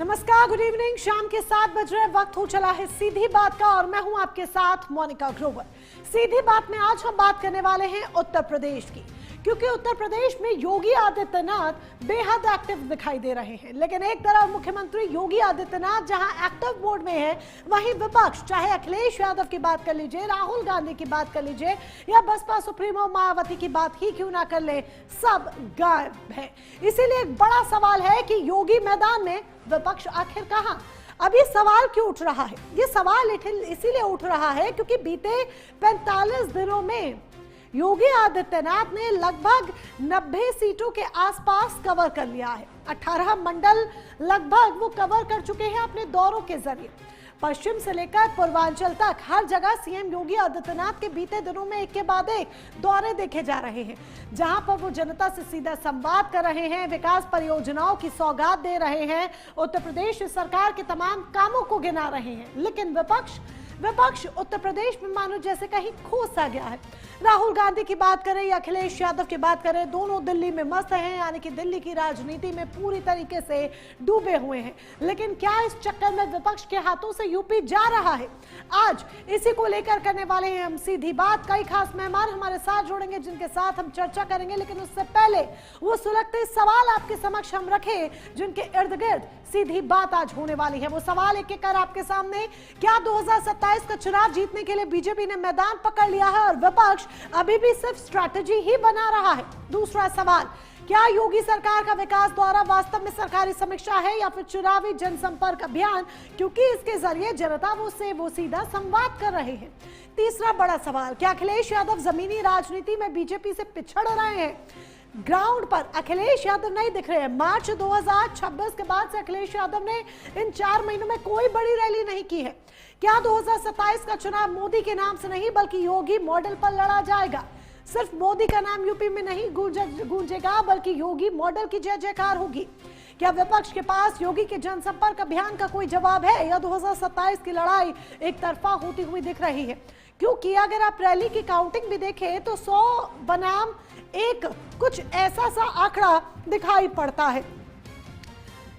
नमस्कार, good evening. शाम के 7 बज रहे, वक्त हो चला है सीधी बात का और मैं हूं आपके साथ मोनिका ग्रोवर। सीधी बात में आज हम बात करने वाले हैं उत्तर प्रदेश की, क्योंकि उत्तर प्रदेश में योगी आदित्यनाथ बेहद एक्टिव दिखाई दे रहे हैं। लेकिन एक तरफ मुख्यमंत्री योगी आदित्यनाथ जहां एक्टिव मोड में है, वहीं विपक्ष, चाहे अखिलेश यादव की बात कर लीजिए, राहुल गांधी की बात कर लीजिए या बसपा सुप्रीमो मायावती की बात ही क्यों ना कर ले, सब गायब है। इसीलिए एक बड़ा सवाल है कि योगी मैदान में, विपक्ष आखिर कहां? अब ये सवाल क्यों उठ रहा है? ये सवाल इसीलिए उठ रहा है क्योंकि बीते 45 दिनों में योगी आदित्यनाथ ने लगभग 90 सीटों के आसपास कवर कर लिया है। 18 मंडल लगभग वो कवर कर चुके हैं अपने दौरों के जरिए। पश्चिम से लेकर पूर्वांचल तक हर जगह सीएम योगी आदित्यनाथ के बीते दिनों में एक के बाद एक दौरे देखे जा रहे हैं, जहां पर वो जनता से सीधा संवाद कर रहे हैं, विकास परियोजनाओं की सौगात दे रहे हैं, उत्तर प्रदेश सरकार के तमाम कामों को गिना रहे हैं। लेकिन विपक्ष उत्तर प्रदेश में मानो जैसे कहीं खो सा गया है। राहुल गांधी की बात करें या अखिलेश यादव की बात करें, दोनों दिल्ली में मस्त हैं, यानी कि दिल्ली की राजनीति में पूरी तरीके से डूबे हुए हैं। लेकिन क्या इस चक्कर में विपक्ष के हाथों से यूपी जा रहा है? आज इसी को लेकर करने वाले हैं हम सीधी बात। कई खास मेहमान हमारे साथ जुड़ेंगे जिनके साथ हम चर्चा करेंगे, लेकिन उससे पहले वो सुलगते सवाल आपके समक्ष हम रखें जिनके इर्द गिर्द सीधी बात आज होने वाली है। वो सवाल एक एक कर आपके सामने। क्या 2027 का चुनाव जीतने के लिए बीजेपी ने मैदान पकड़ लिया है और विपक्ष अभी भी सिर्फ स्ट्रैटेजी ही बना रहा है? दूसरा सवाल, क्या योगी सरकार का विकास द्वारा वास्तव में सरकारी समीक्षा है या फिर चुनावी जनसंपर्क अभियान, क्योंकि इसके जरिए जनता से वो सीधा संवाद कर रहे हैं? तीसरा बड़ा सवाल, क्या अखिलेश यादव जमीनी राजनीति में बीजेपी से पिछड़ रहे हैं? ग्राउंड पर अखिलेश यादव नहीं दिख रहे हैं। मार्च 2026 के बाद से अखिलेश यादव ने इन 4 महीनों में कोई बड़ी रैली नहीं की है। क्या 2027 का चुनाव मोदी के नाम से नहीं बल्कि योगी मॉडल पर लड़ा जाएगा? सिर्फ मोदी का नाम यूपी में नहीं गूंजेगा बल्कि योगी मॉडल की जय जयकार होगी। क्या विपक्ष के पास योगी के जनसंपर्क अभियान का कोई जवाब है या 2027 की लड़ाई एक तरफा होती हुई दिख रही है? क्योंकि अगर आप रैली की काउंटिंग भी देखें तो 100 बनाम 1 कुछ ऐसा सा आंकड़ा दिखाई पड़ता है।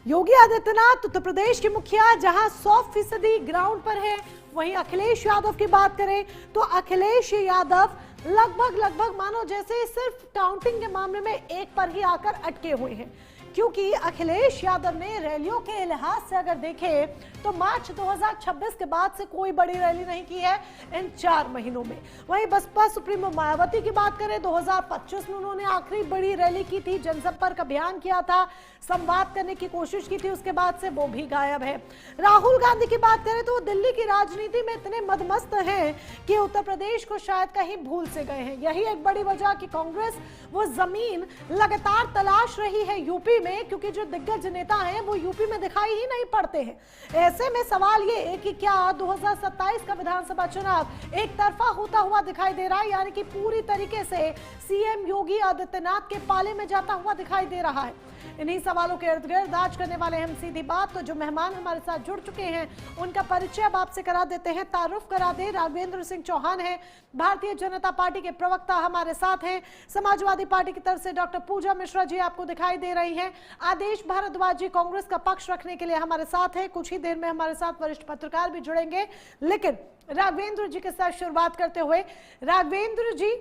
योगी आदित्यनाथ उत्तर प्रदेश के मुखिया जहां 100% ग्राउंड पर है, वहीं अखिलेश यादव की बात करें तो अखिलेश यादव लगभग मानो जैसे सिर्फ काउंटिंग के मामले में 1 पर ही आकर अटके हुए हैं। क्योंकि अखिलेश यादव ने रैलियों के लिहाज से अगर देखें तो मार्च 2026 के बाद से कोई बड़ी रैली नहीं की है इन 4 महीनों में। वहीं बसपा सुप्रीमो मायावती की बात करें, 2025 में उन्होंने आखिरी बड़ी रैली की थी, जनसंपर्क अभियान किया था, संवाद करने की कोशिश की थी, उसके बाद से वो भी गायब है। राहुल गांधी की बात करें तो वो दिल्ली की राजनीति में इतने मदमस्त हैं कि उत्तर प्रदेश को शायद कहीं भूल से गए हैं। यही एक बड़ी वजह कि कांग्रेस वो जमीन लगातार तलाश रही है यूपी में, क्योंकि जो दिग्गज नेता हैं वो यूपी में दिखाई ही नहीं पड़ते हैं। ऐसे में सवाल ये है कि क्या 2027 का विधानसभा चुनाव एक तरफा होता हुआ दिखाई दे रहा है, यानी कि पूरी तरीके से सीएम योगी आदित्यनाथ के पाले में जाता हुआ दिखाई दे रहा है? इन्हीं सवालों के इर्द गिर्द आज करने वाले हम सीधी बात। तो जो मेहमान हमारे साथ जुड़ चुके हैं उनका परिचय अब आपसे करा देते हैं, तारुफ करा दे। राघवेंद्र सिंह चौहान है, भारतीय जनता पार्टी के प्रवक्ता हमारे साथ हैं। समाजवादी पार्टी की तरफ से डॉक्टर पूजा मिश्रा जी आपको दिखाई दे रही हैं। आदेश भारद्वाज जी कांग्रेस का पक्ष रखने के लिए हमारे साथ है। कुछ ही देर में हमारे साथ वरिष्ठ पत्रकार भी जुड़ेंगे। लेकिन राघवेंद्र जी के साथ शुरुआत करते हुए, राघवेंद्र जी,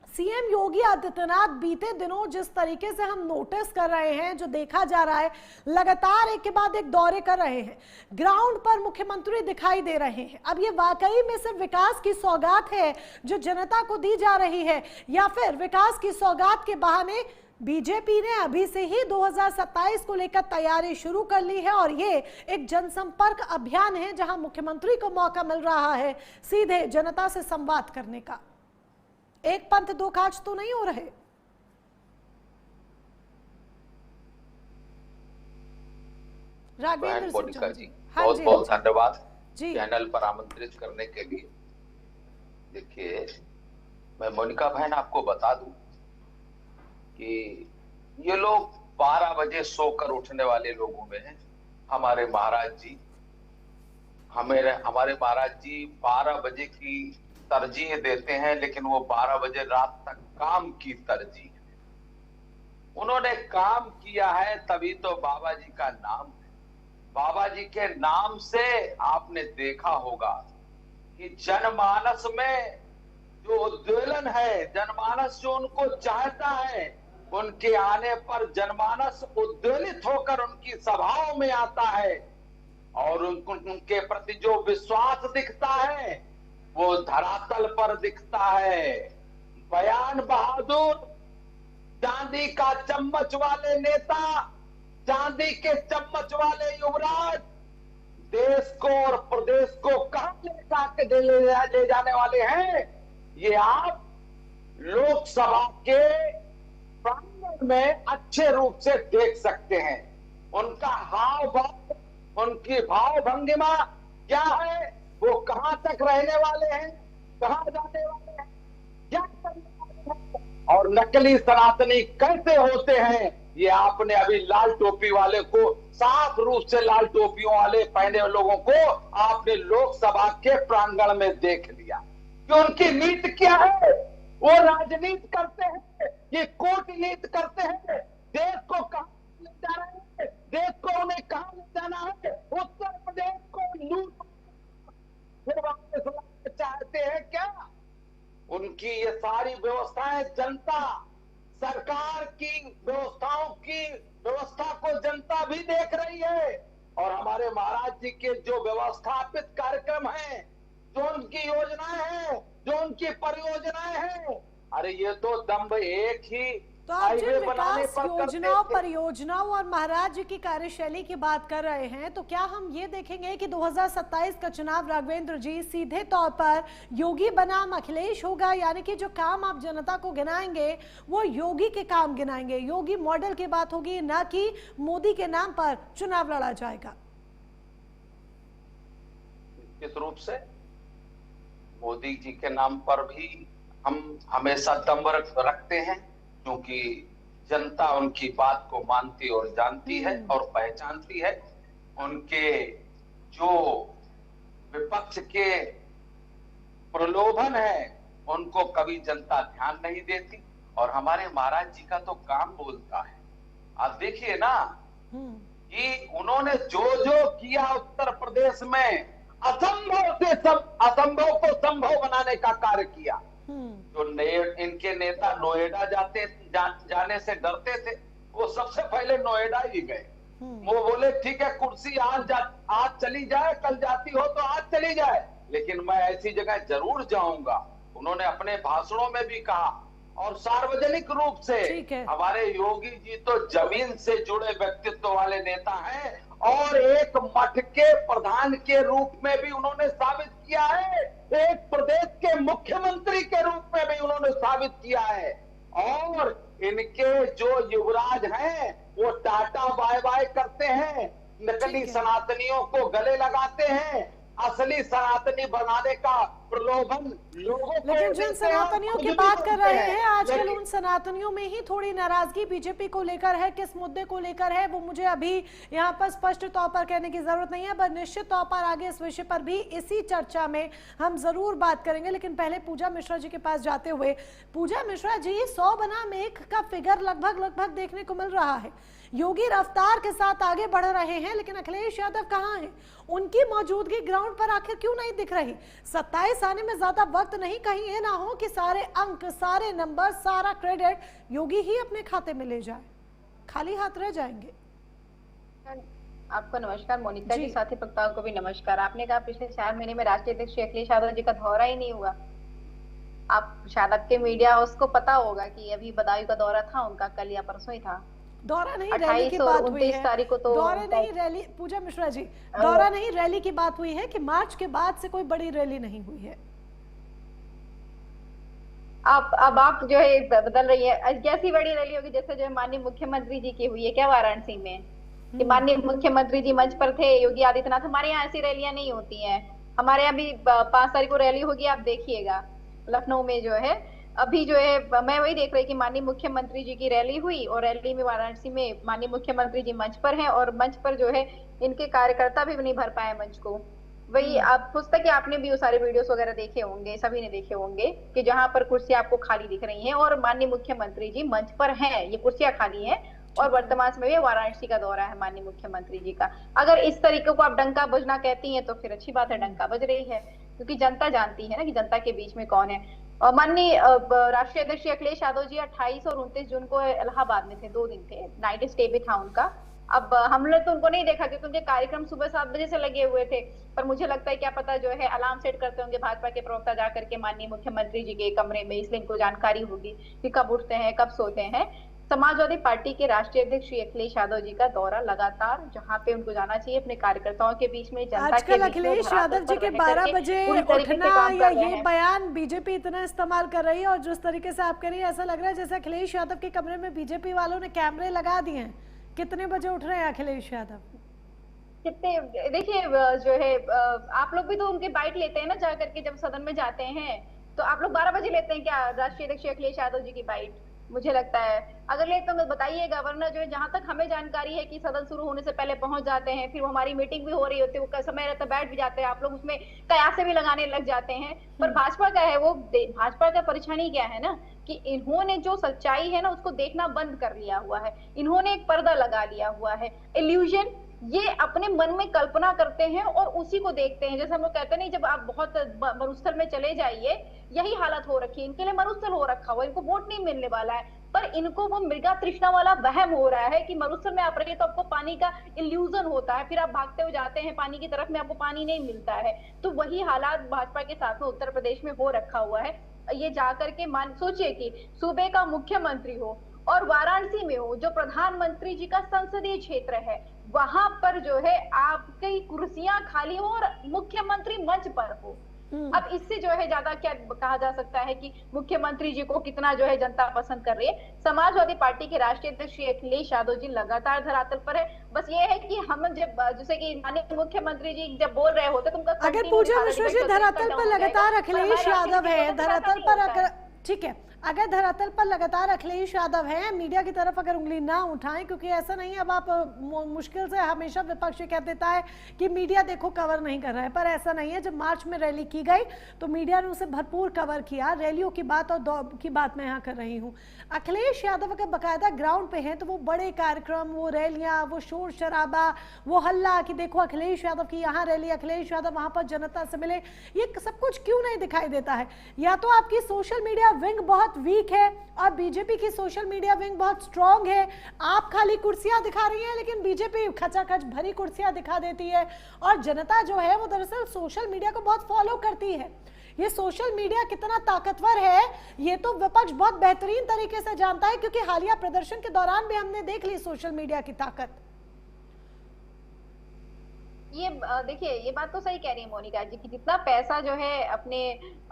सीएम योगी आदित्यनाथ बीते दिनों जिस तरीके से हम नोटिस कर रहे हैं, जो देखा जा रहा है, लगातार एक के बाद एक दौरे कर रहे हैं, ग्राउंड पर मुख्यमंत्री दिखाई दे रहे हैं। अब ये वाकई में सिर्फ विकास की सौगात है जो जनता को दी जा रही है, या फिर विकास की सौगात के बहाने बीजेपी ने अभी से ही 2027 को लेकर तैयारी शुरू कर ली है और ये एक जनसंपर्क अभियान है जहां मुख्यमंत्री को मौका मिल रहा है सीधे जनता से संवाद करने का? एक पंथ दो काज तो नहीं हो रहे? मोनिका जी, बहुत बहुत धन्यवाद चैनल पर आमंत्रित करने के लिए। देखिए, मैं मोनिका बहन आपको बता दूं कि ये लोग 12 बजे सोकर उठने वाले लोगों में हैं। हमारे महाराज जी, हमारे महाराज जी 12 बजे की तरजीह देते हैं, लेकिन वो 12 बजे रात तक काम की तरजीह। उन्होंने काम किया है तभी तो बाबा जी का नाम है। बाबा जी के नाम से आपने देखा होगा कि जनमानस में जो उद्वेलन है, जनमानस जो उनको चाहता है, उनके आने पर जनमानस उद्वेलित होकर उनकी सभाओं में आता है और उनके प्रति जो विश्वास दिखता है वो धरातल पर दिखता है। बयान बहादुर, चांदी का चम्मच वाले नेता, चांदी के चम्मच वाले युवराज देश को और प्रदेश को कहां ले जाने वाले हैं, ये आप लोकसभा के प्रांगण में अच्छे रूप से देख सकते हैं। उनका हाव भाव, उनकी भाव भंगिमा क्या है, वो कहां तक रहने वाले हैं, कहां जाने वाले हैं, क्या करने वाले हैं और नकली सनातनी कैसे होते हैं, ये आपने अभी लाल टोपी वाले को, साफ रूप से लाल टोपियों वाले पहने लोगों को आपने लोकसभा के प्रांगण में देख लिया कि उनकी नीति क्या है। वो राजनीति करते हैं, ये कूटनीति करते हैं, देश को कहां ले जा रहे हैं, देश को उन्हें कहां ले जाना है, उत्तर प्रदेश को लूट फिर वापस लाना चाहते हैं क्या। उनकी ये सारी व्यवस्थाएं जनता, सरकार की व्यवस्थाओं की व्यवस्था को जनता भी देख रही है और हमारे महाराज जी के जो व्यवस्थापित कार्यक्रम हैं, जो उनकी योजनाएं हैं, जो उनकी परियोजनाएं हैं, अरे ये तो दम्भ एक ही तो आप जिन विकास योजनाओं, परियोजनाओं और महाराज जी की कार्यशैली की बात कर रहे हैं, तो क्या हम ये देखेंगे कि 2027 का चुनाव राघवेंद्र जी सीधे तौर पर योगी बनाम अखिलेश होगा, यानी कि जो काम आप जनता को गिनाएंगे वो योगी के काम गिनाएंगे, योगी मॉडल की बात होगी, ना कि मोदी के नाम पर चुनाव लड़ा जाएगा? निश्चित रूप से मोदी जी के नाम पर भी हम हमेशा दम रखते हैं, क्योंकि जनता उनकी बात को मानती और जानती है और पहचानती है। उनके जो विपक्ष के प्रलोभन है उनको कभी जनता ध्यान नहीं देती और हमारे महाराज जी का तो काम बोलता है। आप देखिए ना कि उन्होंने जो जो किया उत्तर प्रदेश में, असंभव से सब असंभव को संभव बनाने का कार्य किया। जो इनके नेता नोएडा जाने से डरते थे, वो सबसे पहले नोएडा ही गए। वो बोले ठीक है कुर्सी आज चली जाए, कल जाती हो तो आज चली जाए, लेकिन मैं ऐसी जगह जरूर जाऊंगा। उन्होंने अपने भाषणों में भी कहा और सार्वजनिक रूप से। हमारे योगी जी तो जमीन से जुड़े व्यक्तित्व वाले नेता हैं और एक मठ के प्रधान के रूप में भी उन्होंने साबित किया है, एक प्रदेश के मुख्यमंत्री के रूप में भी उन्होंने साबित किया है। और इनके जो युवराज हैं वो टाटा बाय बाय करते हैं, नकली सनातनियों को गले लगाते हैं, असली सनातनी बनाने का प्रलोभन लोगों को। लेकिन जिन सनातनियों की बात कर रहे हैं आजकल, उन सनातनियों में ही थोड़ी नाराजगी बीजेपी को लेकर है। किस मुद्दे को लेकर है वो मुझे अभी यहाँ पर स्पष्ट तौर पर कहने की जरूरत नहीं है, पर निश्चित तौर पर आगे इस विषय पर भी इसी चर्चा में हम जरूर बात करेंगे। लेकिन पहले पूजा मिश्रा जी के पास जाते हुए, पूजा मिश्रा जी, 100 बनाम 1 का फिगर लगभग देखने को मिल रहा है। योगी रफ्तार के साथ आगे बढ़ रहे हैं, लेकिन अखिलेश यादव कहाँ हैं? उनकी मौजूदगी ग्राउंड पर आखिर क्यों नहीं दिख रही? 27 आने में ज्यादा वक्त नहीं, कहीं ये ना हो कि सारे अंक, सारे नंबर, सारा क्रेडिट योगी ही अपने खाते में ले जाए, खाली हाथ रह जाएंगे। आपको नमस्कार मोनिका जी, साथी वक्ताओं को भी नमस्कार। आपने कहा पिछले 4 महीने में राष्ट्रीय अध्यक्ष अखिलेश यादव जी का दौरा ही नहीं हुआ। आप शायद आपके मीडिया हाउस को पता होगा कि अभी बदायूं का दौरा था उनका, कल या परसों ही था। दौरा नहीं, रैली की बात हुई है। तारीख को तो दौरा नहीं, रैली, पूजा मिश्रा जी, दौरा नहीं रैली की बात हुई है कि मार्च के बाद से कोई बड़ी रैली नहीं हुई है। अब आप जो है बदल रही है, कैसी बड़ी रैली होगी जैसे जो माननीय मुख्यमंत्री जी की हुई है क्या वाराणसी में, कि माननीय मुख्यमंत्री जी मंच पर थे, योगी आदित्यनाथ। हमारे यहाँ ऐसी रैलियां नहीं होती हैं। हमारे यहाँ भी 5 तारीख को रैली होगी, आप देखिएगा लखनऊ में जो है। अभी जो है मैं वही देख रही कि माननीय मुख्यमंत्री जी की रैली हुई और रैली में वाराणसी में माननीय मुख्यमंत्री जी मंच पर हैं और मंच पर जो है इनके कार्यकर्ता भी नहीं भर पाए मंच को। वही आप पुस्तक आपने भी वो सारे वीडियोस वगैरह देखे होंगे, सभी ने देखे होंगे कि जहां पर कुर्सियां आपको खाली दिख रही हैं और माननीय मुख्यमंत्री जी मंच पर हैं, ये कुर्सियां खाली हैं और वर्तमान समय में वाराणसी का दौरा है माननीय मुख्यमंत्री जी का। अगर इस तरीके को आप डंका बजना कहती हैं तो फिर अच्छी बात है, डंका बज रही है, क्योंकि जनता जानती है ना कि जनता के बीच में कौन है। माननीय राष्ट्रीय अध्यक्ष अखिलेश यादव जी 28 और 29 जून को इलाहाबाद में थे, 2 दिन थे, नाइट स्टे भी था उनका। अब हमने तो उनको नहीं देखा क्योंकि उनके कार्यक्रम सुबह 7 बजे से लगे हुए थे, पर मुझे लगता है क्या पता जो है अलार्म सेट करते होंगे भाजपा के प्रवक्ता जाकर के माननीय मुख्यमंत्री जी के कमरे में, इसलिए इनको जानकारी होगी कि कब उठते हैं कब सोते हैं। समाजवादी पार्टी के राष्ट्रीय अध्यक्ष श्री अखिलेश यादव जी का दौरा लगातार जहां पे उनको जाना चाहिए अपने कार्यकर्ताओं के बीच में, जनता के बीच में। अखिलेश यादव जी के 12 बजे उठना या ये बयान बीजेपी इतना इस्तेमाल कर रही है, और जिस तरीके से आप कह रही है ऐसा लग रहा है जैसे अखिलेश यादव के कमरे में बीजेपी वालों ने कैमरे लगा दिए हैं। कितने बजे उठ रहे हैं अखिलेश यादव? कितने, देखिए जो है आप लोग भी तो उनके बाइट लेते हैं ना जा करके, जब सदन में जाते हैं तो आप लोग 12 बजे लेते हैं क्या राष्ट्रीय अध्यक्ष अखिलेश यादव जी की बाइट? मुझे लगता है अगर लेते तो बताइएगा, वरना जो है जहां तक हमें जानकारी है कि सदन शुरू होने से पहले पहुंच जाते हैं, फिर वो हमारी मीटिंग भी हो रही होती है, वो समय रहता बैठ भी जाते हैं, आप लोग उसमें कयासे भी लगाने लग जाते हैं। पर भाजपा का है वो, भाजपा का परेशानी क्या है ना कि इन्होंने जो सच्चाई है ना उसको देखना बंद कर लिया हुआ है, इन्होंने एक पर्दा लगा लिया हुआ है, इल्यूजन। ये अपने मन में कल्पना करते हैं और उसी को देखते हैं। जैसे हम लोग कहते हैं नहीं, जब आप बहुत मरुस्थल में चले जाइए, यही हालत हो रखी है इनके लिए, मरुस्थल हो रखा हुआ, इनको वोट नहीं मिलने वाला है, पर इनको वो मृगा तृष्णा वाला वहम हो रहा है कि मरुस्थल में आप रहिए तो आपको पानी का इल्यूजन होता है, फिर आप भागते हुए जाते हैं पानी की तरफ में, आपको पानी नहीं मिलता है। तो वही हालात भाजपा के साथ में उत्तर प्रदेश में हो रखा हुआ है। ये जाकर के सोचिए कि सूबे का मुख्यमंत्री हो और वाराणसी में हो, जो प्रधानमंत्री जी का संसदीय क्षेत्र है, वहां पर जो है आपकी कुर्सियां खाली हो और मुख्यमंत्री मंच पर हो। अब इससे जो है ज्यादा क्या कहा जा सकता है कि मुख्यमंत्री जी को कितना जो है जनता पसंद कर रही है। समाजवादी पार्टी के राष्ट्रीय अध्यक्ष श्री अखिलेश यादव जी लगातार धरातल पर है। बस ये है कि हम जब जैसे कि माननीय मुख्यमंत्री जी जब बोल रहे होते तो उनका अगर पूजा मिश्रा जी धरातल पर लगातार अखिलेश यादव है, धरातल पर ठीक है, अगर धरातल पर लगातार अखिलेश यादव है, मीडिया की तरफ अगर उंगली ना उठाएं, क्योंकि ऐसा नहीं है, अब आप मुश्किल से हमेशा विपक्ष कह देता है कि मीडिया देखो कवर नहीं कर रहा है, पर ऐसा नहीं है। जब मार्च में रैली की गई तो मीडिया ने उसे भरपूर कवर किया। रैलियों की बात और दौड़ की बात मैं यहाँ कर रही हूँ। अखिलेश यादव अगर बाकायदा ग्राउंड पे हैं तो वो बड़े कार्यक्रम, वो रैलियाँ, वो शोर शराबा, वो हल्ला कि देखो अखिलेश यादव की यहाँ रैली, अखिलेश यादव वहाँ पर जनता से मिले, ये सब कुछ क्यों नहीं दिखाई देता है? या तो आपकी सोशल मीडिया विंग बहुत वीक है और बीजेपी की सोशल मीडिया विंग बहुत स्ट्रांग है। आप खाली कुर्सियां दिखा रही हैं लेकिन बीजेपी खचाखच भरी कुर्सियां दिखा देती है, और जनता जो है वो दरअसल सोशल मीडिया को बहुत फॉलो करती है। ये सोशल मीडिया कितना ताकतवर है ये तो विपक्ष बहुत बेहतरीन तरीके से जानता है, क्योंकि हालिया प्रदर्शन के दौरान भी हमने देख ली सोशल मीडिया की ताकत। ये देखिए, ये बात तो सही कह रही है मोनिका जी कि जितना पैसा जो है अपने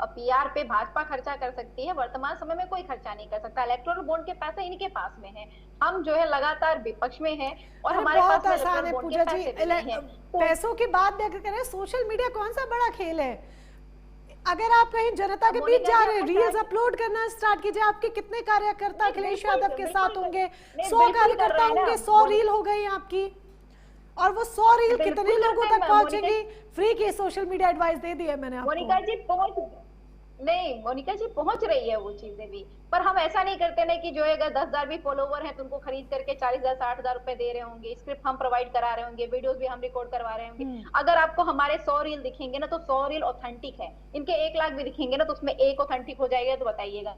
पीआर पे भाजपा खर्चा कर सकती है, वर्तमान समय में कोई खर्चा नहीं कर सकता। इलेक्टोरल बॉन्ड के पैसे इनके पास में है, हम जो है लगातार विपक्ष में हैं और हमारे पास आसान है पूजा जी, पैसों की बात भी अगर करें, सोशल मीडिया कौन सा बड़ा खेल है? अगर आप कहीं जनता के बीच जा रहे हैं, रील्स अपलोड करना स्टार्ट कीजिए। आपके कितने कार्यकर्ता अखिलेश यादव के साथ होंगे? 100 कार्यकर्ता होंगे, 100 रील हो गई आपकी, और वो 100 रील कितने लोगों तक पहुंचेगी? फ्री की सोशल मीडिया एडवाइस दे दी है मैंने आपको। मोनिका जी पहुंच रही है वो चीजें भी, पर हम ऐसा नहीं करते ना कि जो है अगर 10,000 भी फॉलोवर हैं तो उनको खरीद करके 40,000 60,000 रुपए दे रहे होंगे, स्क्रिप्ट हम प्रोवाइड करा रहे होंगे, वीडियोस भी हम रिकॉर्ड करवा रहे होंगे। अगर आपको हमारे 100 रील दिखेंगे ना तो 100 रील ऑथेंटिक है, इनके 1 लाख भी दिखेंगे ना तो उसमें एक ऑथेंटिक हो जाएगा, तो बताइएगा।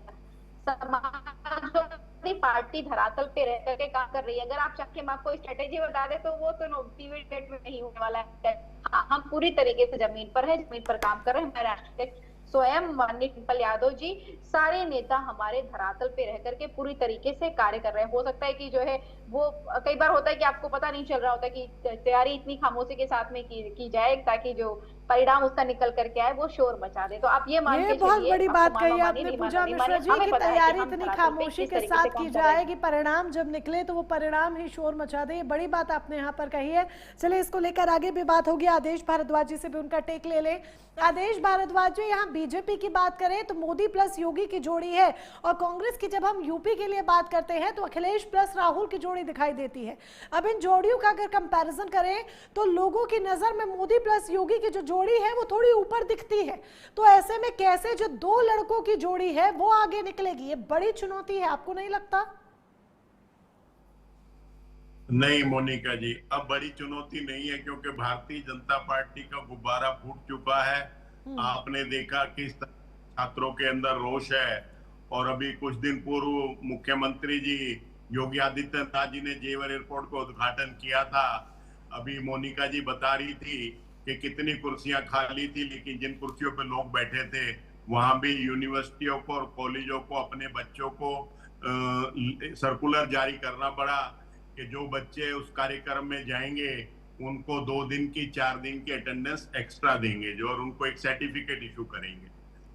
समाजवादी पार्टी धरातल पे रह करके काम कर रही है। अगर आप चाहे हम आपको स्ट्रेटेजी बता दे तो वो तो टीवी डिबेट में नहीं होने वाला है। हाँ, हम पूरी तरीके से जमीन पर है, जमीन पर काम कर रहे हैं। हमारे राष्ट्रीय स्वयं माननीय डिम्पल यादव जी, सारे नेता हमारे धरातल पे रह करके पूरी तरीके से कार्य कर रहे हैं। हो सकता है कि जो है वो कई बार होता है कि आपको पता नहीं चल रहा होता कि तैयारी इतनी खामोशी के साथ में की जाए ताकि जो परिणाम उसका निकल करके आए वो शोर मचा दे। तो आप ये मान के बहुत बड़ी बात कही आपने पूजा मिश्रा जी की तैयारी इतनी खामोशी के साथ की जाए कि परिणाम जब निकले तो वो परिणाम ही शोर मचा दे। ये बड़ी बात आपने यहाँ पर कही है। चलिए इसको लेकर आगे भी बात होगी। आदेश भारद्वाज जी से भी उनका टेक ले ले। आदेश भारद्वाज जी, यहाँ बीजेपी की बात करें तो मोदी प्लस योगी की जोड़ी है, और कांग्रेस की जब हम यूपी के लिए बात करते हैं तो अखिलेश प्लस राहुल की जोड़ी दिखाई देती है। अब इन जोड़ियों का अगर कंपैरिजन करें तो लोगों की नजर में मोदी प्लस योगी की जो जोड़ी है वो थोड़ी ऊपर दिखती है। तो ऐसे में कैसे जो दो लड़कों की जोड़ी है वो आगे निकलेगी? ये बड़ी चुनौती है, आपको नहीं लगता? नहीं मोनिका जी, अब बड़ी चुनौती नहीं है, क्योंकि भारतीय जनता पार्टी का गुब्बारा फूट चुका है। आपने देखा किस तरह छात्रों के अंदर रोष है। और अभी कुछ दिन पूर्व मुख्यमंत्री जी योगी आदित्यनाथ जी ने जेवर एयरपोर्ट का उद्घाटन किया था। अभी मोनिका जी बता रही थी कि कितनी कुर्सियां खाली थी, लेकिन जिन कुर्सियों पे लोग बैठे थे वहां भी यूनिवर्सिटियों को और कॉलेजों को अपने बच्चों को सर्कुलर जारी करना पड़ा कि जो बच्चे उस कार्यक्रम में जाएंगे उनको 2 दिन की 4 दिन की अटेंडेंस एक्स्ट्रा देंगे जो, और उनको एक सर्टिफिकेट इशू करेंगे।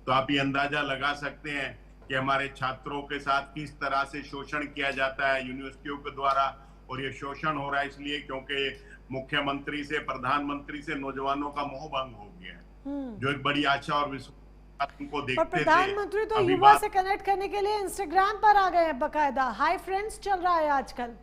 तो आप ये अंदाजा लगा सकते हैं कि हमारे छात्रों के साथ किस तरह से शोषण किया जाता है यूनिवर्सिटियों के द्वारा। और ये शोषण हो रहा है इसलिए क्योंकि मुख्यमंत्री से, प्रधानमंत्री से नौजवानों का मोह भंग हो गया है, जो एक बड़ी आशा और विश्वास उनको देखते थे। प्रधानमंत्री तो युवा से कनेक्ट करने के लिए इंस्टाग्राम पर आ गए हैं, बकायदा हाई फ्रेंड्स चल रहा है आजकल।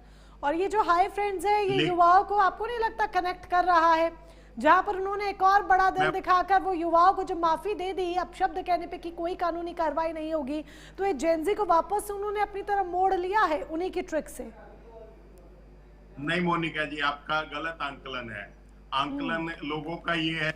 और ये जो हाई फ्रेंड्स है ये युवाओं को, आपको नहीं लगता, कनेक्ट कर रहा है? जहां पर उन्होंने एक और बड़ा दिल दिखाकर वो युवाओं को जो माफी दे दी अब शब्द कहने पे कि कोई कानूनी कार्रवाई नहीं होगी, तो ये जेनजी को वापस उन्होंने अपनी तरफ मोड़ लिया है उन्हीं की ट्रिक से। नहीं मोनिका जी, आपका गलत आंकलन है। आंकलन लोगों का ये है,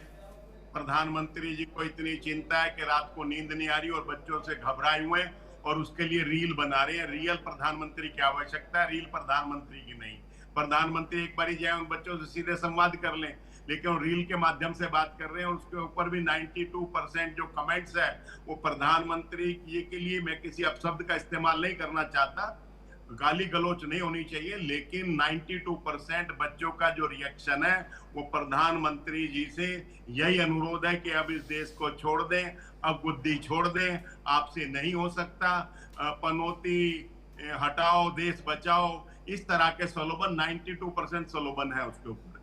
प्रधानमंत्री जी को इतनी चिंता है कि रात को नींद नहीं आ रही और बच्चों से घबराए हुए और उसके लिए रील बना रहे हैं। रियल प्रधानमंत्री की आवश्यकता है, रील प्रधानमंत्री की नहीं। प्रधानमंत्री एक बार जाए उन बच्चों से सीधे संवाद कर लें, लेकिन रील के माध्यम से बात कर रहे हैं। उसके ऊपर भी 92% जो कमेंट्स है वो प्रधानमंत्री के लिए, मैं किसी अपशब्द का इस्तेमाल नहीं करना चाहता, गाली गलौच नहीं होनी चाहिए, लेकिन 92% बच्चों का जो रिएक्शन है वो प्रधानमंत्री जी से यही अनुरोध है कि अब इस देश को छोड़ दें, अब बुद्धि छोड़ दें, आपसे नहीं हो सकता, पनौती हटाओ, देश बचाओ, इस तरह के स्लोगन 92% स्लोगन है उसके ऊपर।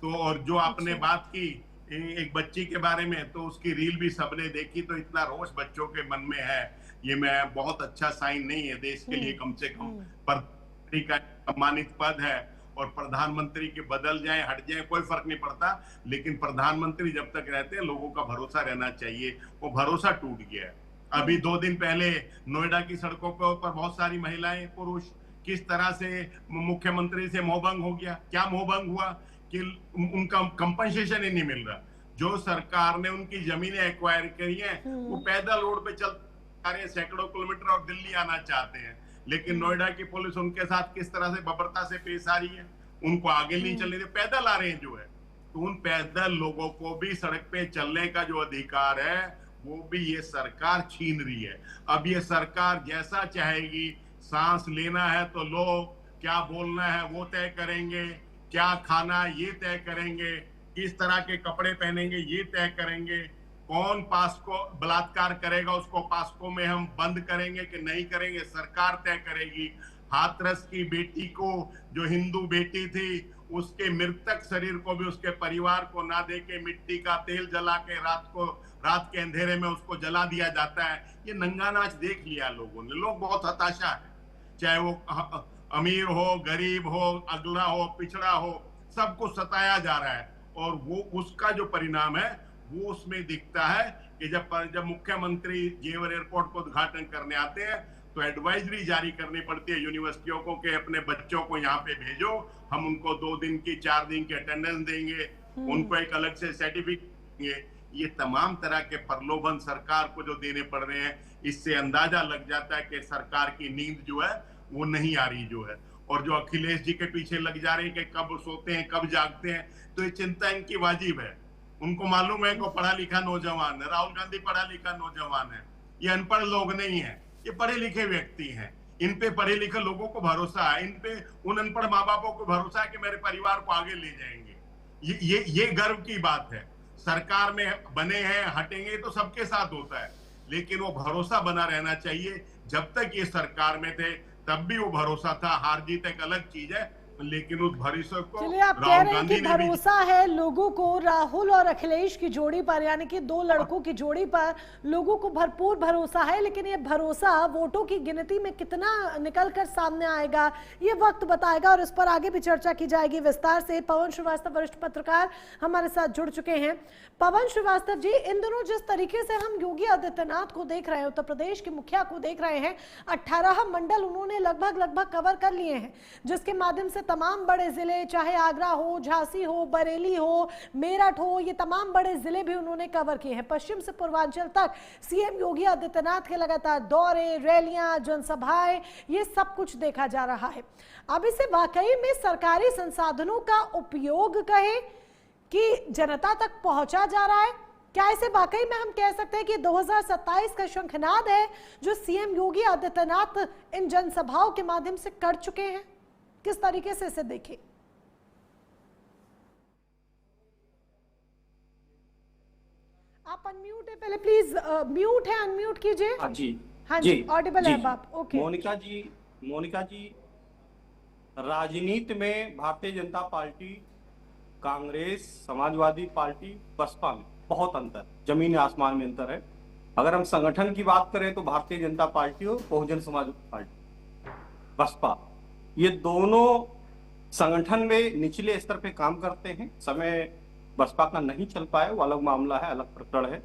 तो और जो आपने बात की एक बच्ची के बारे में, तो उसकी रील भी सबने देखी, तो इतना रोष बच्चों के मन में है, ये मैं बहुत अच्छा साइन नहीं है देश के लिए। कम से कम प्रधानमंत्री का सम्मानित पद है और प्रधानमंत्री के बदल जाए, हट जाए, कोई फर्क नहीं पड़ता, लेकिन प्रधानमंत्री जब तक रहते हैं लोगों का भरोसा रहना चाहिए। वो भरोसा टूट गया है। अभी 2 दिन पहले नोएडा की सड़कों के ऊपर बहुत सारी महिलाएं, पुरुष किस तरह से मुख्यमंत्री से मोहभंग हो गया। क्या मोहभंग हुआ कि उनका कंपनसेशन ही नहीं मिल रहा। जो सरकार ने उनकी जमीनें एक्वायर करी हैं वो पैदल रोड पे चल रहे सैकड़ों किलोमीटर और दिल्ली आना चाहते हैं, लेकिन नोएडा की पुलिस उनके साथ किस तरह से बर्बरता से पेश आ रही है, उनको आगे नहीं चलने दे, पैदल आ रहे हैं जो है। तो उन पैदल लोगों को भी सड़क पे चलने का जो अधिकार है वो भी ये सरकार छीन रही है। अब ये सरकार जैसा चाहेगी, सांस लेना है तो लो, क्या बोलना है वो तय करेंगे, क्या खाना ये तय करेंगे, किस तरह के कपड़े पहनेंगे ये तय करेंगे, कौन पास्को बलात्कार करेगा उसको पास्को में हम बंद करेंगे कि नहीं करेंगे, सरकार तय करेगी। हाथरस की बेटी को, जो हिंदू बेटी थी, उसके मृतक शरीर को भी उसके परिवार को ना दे के मिट्टी का तेल जला के रात के अंधेरे में उसको जला दिया जाता है। ये नंगा नाच देख लिया लोगों ने। लोग बहुत हताशा है, चाहे वो अमीर हो, गरीब हो, अगला हो, पिछड़ा हो, सबको सताया जा रहा है। और वो उसका जो परिणाम है वो उसमें दिखता है कि जब मुख्यमंत्री जेवर एयरपोर्ट को उद्घाटन करने आते हैं तो एडवाइजरी जारी करनी पड़ती है यूनिवर्सिटियों को कि अपने बच्चों को यहाँ पे भेजो, हम उनको 2 दिन की 4 दिन की अटेंडेंस देंगे, उनको एक अलग से सर्टिफिकेट देंगे। ये तमाम तरह के प्रलोभन सरकार को जो देने पड़ रहे हैं, इससे अंदाजा लग जाता है कि सरकार की नींद जो है वो नहीं आ रही जो है। और जो अखिलेश जी के पीछे लग जा रहे हैं कि कब सोते हैं कब जागते हैं, तो ये चिंता इनकी वाजिब है। उनको मालूम है कि पढ़ा लिखा नौजवान है, राहुल गांधी पढ़ा लिखा नौजवान है, ये अनपढ़ लोग नहीं है, ये पढ़े लिखे व्यक्ति हैं। इन पे पढ़े लिखे लोगों को भरोसा है, इन पे उन अनपढ़ माँ बापों को भरोसा है कि मेरे परिवार को आगे ले जाएंगे। ये गर्व की बात है। सरकार में बने हैं, हटेंगे तो सबके साथ होता है, लेकिन वो भरोसा बना रहना चाहिए। जब तक ये सरकार में थे तब भी वो भरोसा था। हार जीत एक अलग चीज है, लेकिन उस भरोसे को चलिए आप कह रहे हैं कि भरोसा है लोगों को राहुल और अखिलेश की जोड़ी पर, यानी कि 2 लड़कों की जोड़ी पर लोगों को भरपूर भरोसा है, लेकिन ये भरोसा वोटों की गिनती में कितना निकल कर सामने आएगा ये वक्त बताएगा। और इस पर आगे भी चर्चा की जाएगी विस्तार से। पवन श्रीवास्तव वरिष्ठ पत्रकार हमारे साथ जुड़ चुके हैं। पवन श्रीवास्तव जी, इन दिनों जिस तरीके से हम योगी आदित्यनाथ को देख रहे हैं, उत्तर प्रदेश के मुखिया को देख रहे हैं, 18 मंडल उन्होंने लगभग कवर कर लिए हैं, जिसके माध्यम से तमाम बड़े जिले, चाहे आगरा हो, झांसी हो, बरेली हो, मेरठ हो, ये तमाम बड़े जिले भी उन्होंने कवर किए हैं। पश्चिम से पूर्वांचल तक सीएम योगी आदित्यनाथ के लगातार दौरे, रैलियां, जनसभाएं, ये सब कुछ देखा जा रहा है। अब इसे वाकई में सरकारी संसाधनों का उपयोग कहे कि जनता तक पहुंचा जा रहा है? क्या इसे वाकई में हम कह सकते हैं कि 2027 का शंखनाद है जो सीएम योगी आदित्यनाथ इन जनसभाओं के माध्यम से कर चुके हैं? किस तरीके से इसे देखें? आप अनम्यूट है, पहले प्लीज म्यूट है, अनम्यूट कीजिए। हाँ जी, हाँ जी, ऑडिबल है आप। ओके मोनिका जी, राजनीति में भारतीय जनता पार्टी, कांग्रेस, समाजवादी पार्टी, बसपा में बहुत अंतर, जमीन आसमान में अंतर है। अगर हम संगठन की बात करें तो भारतीय जनता पार्टी और बहुजन समाज पार्टी, बसपा, ये दोनों संगठन में निचले स्तर पे काम करते हैं। समय बसपा का नहीं चल पाया, वो अलग मामला है, अलग प्रकरण है,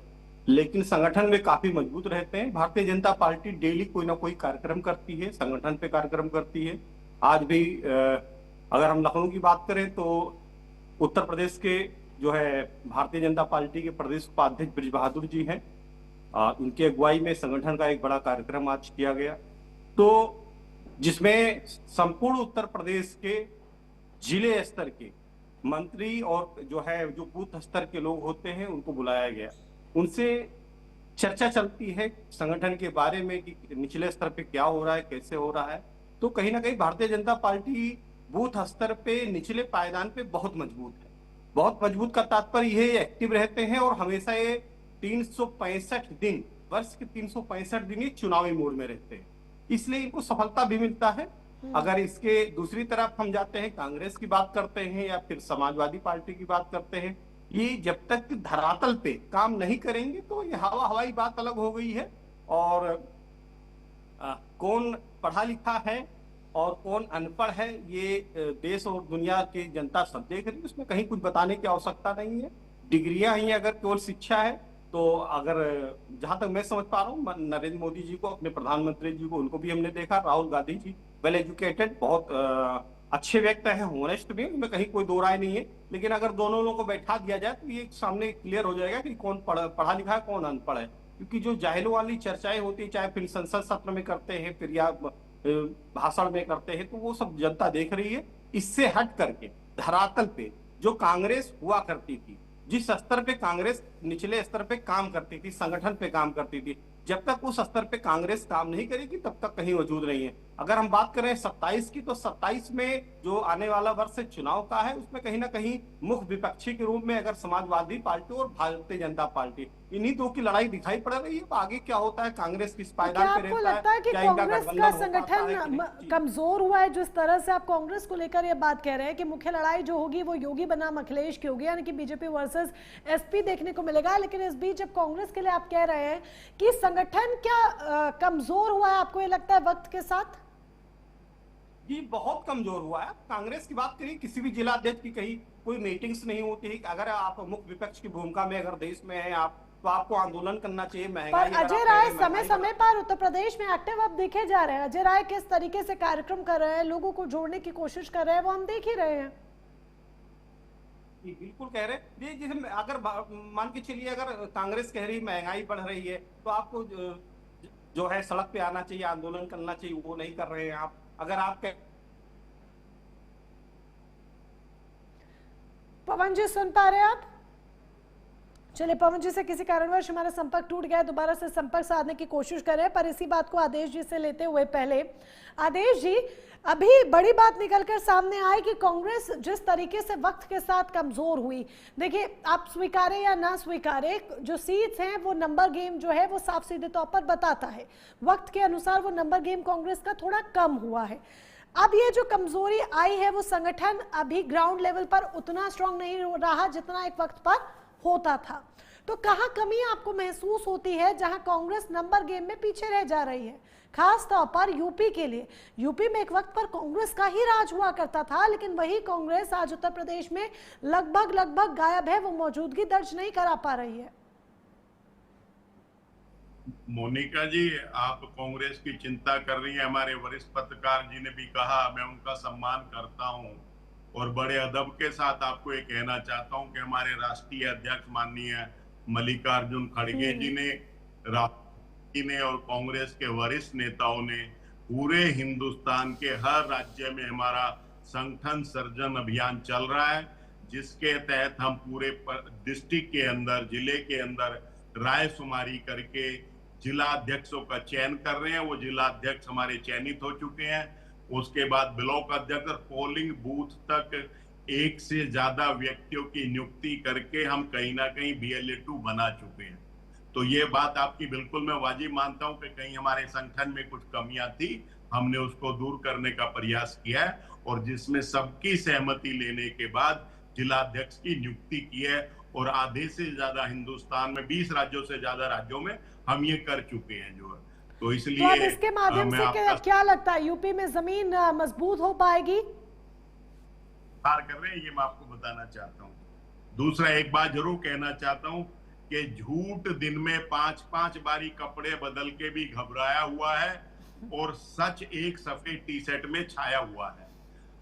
लेकिन संगठन में काफी मजबूत रहते हैं। भारतीय जनता पार्टी डेली कोई ना कोई कार्यक्रम करती है, संगठन पे कार्यक्रम करती है। आज भी अगर हम लखनऊ की बात करें तो उत्तर प्रदेश के जो है भारतीय जनता पार्टी के प्रदेश उपाध्यक्ष ब्रिज बहादुर जी हैं, उनकी अगुवाई में संगठन का एक बड़ा कार्यक्रम आज किया गया, तो जिसमें संपूर्ण उत्तर प्रदेश के जिले स्तर के मंत्री और जो बूथ स्तर के लोग होते हैं उनको बुलाया गया। उनसे चर्चा चलती है संगठन के बारे में कि निचले स्तर पे क्या हो रहा है, कैसे हो रहा है। तो कहीं ना कहीं भारतीय जनता पार्टी बूथ स्तर पे, निचले पायदान पे बहुत मजबूत है। बहुत मजबूत का तात्पर्य ये एक्टिव रहते हैं और हमेशा ये 365 दिन, वर्ष के 365 दिन ये चुनावी मोड में रहते हैं, इसलिए इनको सफलता भी मिलता है। अगर इसके दूसरी तरफ हम जाते हैं, कांग्रेस की बात करते हैं या फिर समाजवादी पार्टी की बात करते हैं, ये जब तक धरातल पे काम नहीं करेंगे तो ये हवाई बात अलग हो गई है। और कौन पढ़ा लिखा है और कौन अनपढ़ है, ये देश और दुनिया की जनता सब देख रही है, उसमें कहीं कुछ बताने की आवश्यकता नहीं है। डिग्रियां ही अगर केवल शिक्षा है तो, अगर जहां तक मैं समझ पा रहा हूँ, नरेंद्र मोदी जी को, अपने प्रधानमंत्री जी को, उनको भी हमने देखा, राहुल गांधी जी वेल एजुकेटेड, बहुत अच्छे व्यक्ति हैं, होनेस्ट भी, उनमें कहीं कोई दो राय नहीं है। लेकिन अगर दोनों लोगों को बैठा दिया जाए तो ये सामने क्लियर हो जाएगा कि कौन पढ़ा लिखा है, कौन अनपढ़ है। क्योंकि जो जाहिलों वाली चर्चाएं होती है, चाहे फिर संसद सत्र में करते हैं, फिर या भाषण में करते हैं, तो वो सब जनता देख रही है। इससे हट करके धरातल पे जो कांग्रेस हुआ करती थी, जिस स्तर पे कांग्रेस निचले स्तर पे काम करती थी, संगठन पे काम करती थी, जब तक उस स्तर पे कांग्रेस काम नहीं करेगी तब तक कहीं वजूद नहीं है। अगर हम बात करें 27 की, तो 27 में जो आने वाला वर्ष चुनाव का है, उसमें कहीं ना कहीं मुख्य विपक्षी के रूप में अगर समाजवादी पार्टी और भारतीय जनता पार्टी, इन्हीं दो की लड़ाई दिखाई पड़ रही है। तो आगे क्या होता है, कांग्रेस किस पायदान पे रहता है, लगता है कि कांग्रेस का संगठन कमजोर हुआ है? जिस तरह से आप कांग्रेस को लेकर ये बात कह रहे हैं कि मुख्य लड़ाई जो होगी वो योगी बनाम अखिलेश की होगी, यानी कि बीजेपी वर्सेस एसपी देखने को मिलेगा। लेकिन इस बीच जब कांग्रेस के लिए आप कह रहे हैं कि संगठन क्या कमजोर हुआ है, आपको ये लगता है वक्त के साथ? जी, बहुत कमजोर हुआ है। कांग्रेस की बात करिए, किसी भी जिला अध्यक्ष की कहीं कोई मीटिंग्स नहीं होती है। अगर आप मुख्य विपक्ष की भूमिका में अगर देश में है आप, तो आपको आंदोलन करना चाहिए। महंगाई पर अजय राय समय समय पर उत्तर प्रदेश में एक्टिव अब देखे जा रहे हैं। अजय राय किस तरीके से कार्यक्रम कर रहे हैं, लोगों को जोड़ने की कोशिश कर रहे हैं, वो हम देख ही रहे हैं। बिल्कुल कह रहे हैं। जैसे अगर मान के चलिए, अगर कांग्रेस कह रही महंगाई बढ़ रही है, तो आपको जो है सड़क पे आना चाहिए, आंदोलन करना चाहिए, वो नहीं कर रहे हैं आप। अगर आप पवन जी सुन पा रहे हैं आप? चलिए, पवन जी से किसी कारणवश हमारा संपर्क टूट गया, दोबारा से संपर्क साधने की कोशिश करें। पर इसी बात को आदेश जी से लेते हुए पहले, आदेश जी, अभी बड़ी बात निकलकर सामने आई कि कांग्रेस जिस तरीके से वक्त के साथ कमजोर हुई, देखिए आप स्वीकारे या ना स्वीकारे, जो सीट्स हैं वो नंबर गेम जो है वो साफ सीधे तौर पर बताता है, वक्त के अनुसार वो नंबर गेम कांग्रेस का थोड़ा कम हुआ है। अब ये जो कमजोरी आई है, वो संगठन अभी ग्राउंड लेवल पर उतना स्ट्रांग नहीं रहा जितना एक वक्त पर होता था। तो कहां कमी आपको महसूस होती है जहां कांग्रेस नंबर गेम में पीछे रह जा रही है, खास तौर पर यूपी के लिए? यूपी में एक वक्त पर कांग्रेस का ही राज हुआ करता था, लेकिन वही कांग्रेस आज उत्तर प्रदेश में लगभग गायब है, वो मौजूदगी दर्ज नहीं करा पा रही है। मोनिका जी, आप कांग्रेस की चिंता कर रही हैं। हमारे वरिष्ठ पत्रकार जी ने भी कहा, मैं उनका सम्मान करता हूं और बड़े अदब के साथ आपको ये कहना चाहता हूं कि हमारे राष्ट्रीय अध्यक्ष माननीय मल्लिकार्जुन खड़गे जी ने, राहुल जी ने और कांग्रेस के वरिष्ठ नेताओं ने पूरे हिंदुस्तान के हर राज्य में हमारा संगठन सर्जन अभियान चल रहा है, जिसके तहत हम पूरे डिस्ट्रिक्ट के अंदर, जिले के अंदर रायशुमारी करके जिला अध्यक्षों का चयन कर रहे हैं। वो जिला अध्यक्ष हमारे चयनित हो चुके हैं। उसके बाद ब्लॉक अध्यक्ष और पोलिंग बूथ तक एक से ज्यादा व्यक्तियों की नियुक्ति करके हम कहीं ना कहीं BLA2 बना चुके हैं। तो ये बात आपकी बिल्कुल मैं वाजिब मानता हूं कि कहीं हमारे संगठन में कुछ कमियां थी, हमने उसको दूर करने का प्रयास किया है और जिसमें सबकी सहमति लेने के बाद जिला अध्यक्ष की नियुक्ति की है और आधे से ज्यादा हिंदुस्तान में 20 राज्यों से ज्यादा राज्यों में हम ये कर चुके हैं जो है। तो इसलिए अब इसके माध्यम से क्या लगता है, यूपी में जमीन मजबूत हो पाएगी? कर रहे हैं, ये मैं आपको बताना चाहता हूँ। दूसरा एक बात जरूर कहना चाहता हूँ कि झूठ दिन में 5-5 बारी कपड़े बदल के भी घबराया हुआ है और सच एक सफेद टी-शर्ट में छाया हुआ है।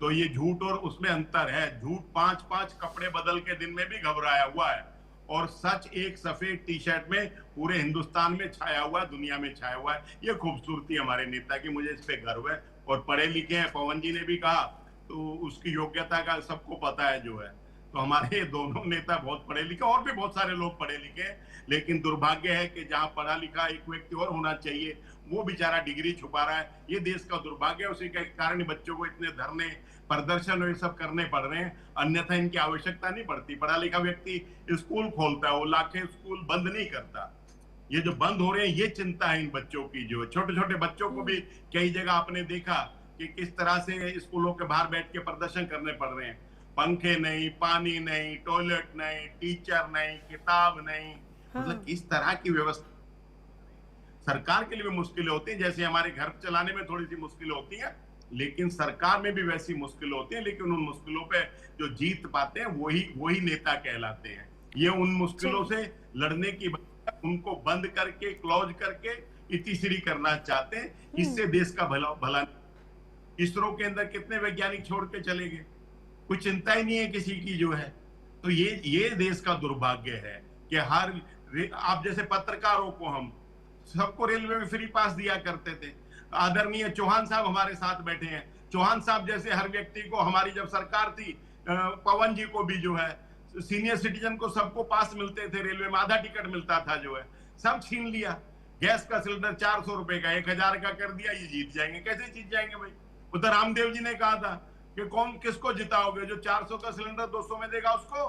तो ये झूठ और उसमें अंतर है। झूठ 5-5 कपड़े बदल के दिन में भी घबराया हुआ है और सच एक सफेद टी-शर्ट में पूरे हिंदुस्तान में छाया हुआ है, दुनिया में छाया हुआ है। ये खूबसूरती हमारे नेता की, मुझे इस पे गर्व है। और पढ़े लिखे हैं, पवन जी ने भी कहा, तो उसकी योग्यता का सबको पता है जो है। तो हमारे दोनों नेता बहुत पढ़े लिखे, और भी बहुत सारे लोग पढ़े लिखे हैं, लेकिन दुर्भाग्य है कि जहां पढ़ा लिखा एक व्यक्ति और होना चाहिए, वो बेचारा डिग्री छुपा रहा है। ये देश का दुर्भाग्य है। उसी के कारण बच्चों को इतने धरने, प्रदर्शन और ये सब करने पड़ रहे हैं, अन्यथा इनकी आवश्यकता नहीं पड़ती। पढ़ा लिखा व्यक्ति स्कूल खोलता है, वो लाखे स्कूल बंद नहीं करता। ये जो बंद हो रहे हैं, ये चिंता है इन बच्चों की। जो छोटे छोटे बच्चों को भी कई जगह आपने देखा कि किस तरह से स्कूलों के बाहर बैठ के प्रदर्शन करने पड़ रहे हैं। पंखे नहीं, पानी नहीं, टॉयलेट नहीं, टीचर नहीं, किताब नहीं। मतलब किस तरह की व्यवस्था। सरकार के लिए भी मुश्किलें होती हैं, जैसे हमारे घर चलाने में थोड़ी सी मुश्किलें होती हैं, लेकिन सरकार में भी वैसी मुश्किलें होती हैं। लेकिन उन मुश्किलों पे जो जीत पाते हैं वही नेता कहलाते हैं। ये उन मुश्किलों से लड़ने की उनको बंद करके, क्लोज करके इतिश्री करना चाहते हैं। इससे देश का भला। इसरो के अंदर कितने वैज्ञानिक छोड़ के चले गए, कोई चिंता ही नहीं है किसी की जो है। तो ये देश का दुर्भाग्य है कि आप जैसे पत्रकारों को हम सबको रेलवे में फ्री पास दिया करते थे। आदरणीय चौहान साहब हमारे साथ बैठे हैं। चौहान साहब जैसे हर व्यक्ति को, हमारी जब सरकार थी, पवन जी को भी जो है, सीनियर सिटीजन को सबको पास मिलते थे, रेलवे में आधा टिकट मिलता था जो है, सब छीन लिया। गैस का सिलेंडर 400 रुपए का 1000 का कर दिया। ये जीत जाएंगे, कैसे जीत जाएंगे भाई? उधर रामदेव जी ने कहा था कि कौन किसको जिताओगे, जो 400 का सिलेंडर 200 में देगा उसको,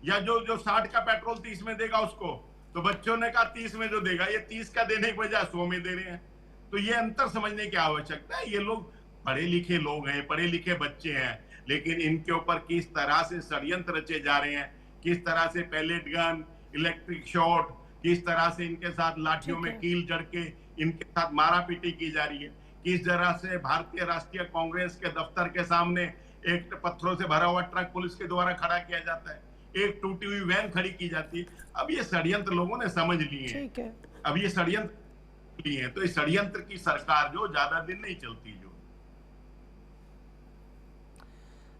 या जो 60 का पेट्रोल 30 में देगा उसको। तो बच्चों ने कहा 30 में जो देगा, ये 30 का देने की बजाय 100 में दे रहे हैं। तो ये अंतर समझने की आवश्यकता है। ये लोग पढ़े लिखे लोग हैं, पढ़े लिखे बच्चे हैं, लेकिन इनके ऊपर किस तरह से षड्यंत्र रचे जा रहे हैं, किस तरह से पैलेट गन, इलेक्ट्रिक शॉट, किस तरह से इनके साथ लाठियों में कील जड़ के इनके साथ मारापीटी की जा रही है, किस तरह से भारतीय राष्ट्रीय कांग्रेस के दफ्तर के सामने एक पत्थरों से भरा हुआ ट्रक पुलिस के द्वारा खड़ा किया जाता है, एक टूटी हुई वैन खड़ी की जाती है। अब ये षड्यंत्र लोगों ने समझ लिए हैं। अब ये षड्यंत्र लिए हैं, तो इस षड्यंत्र की सरकार जो ज्यादा दिन नहीं चलती जो।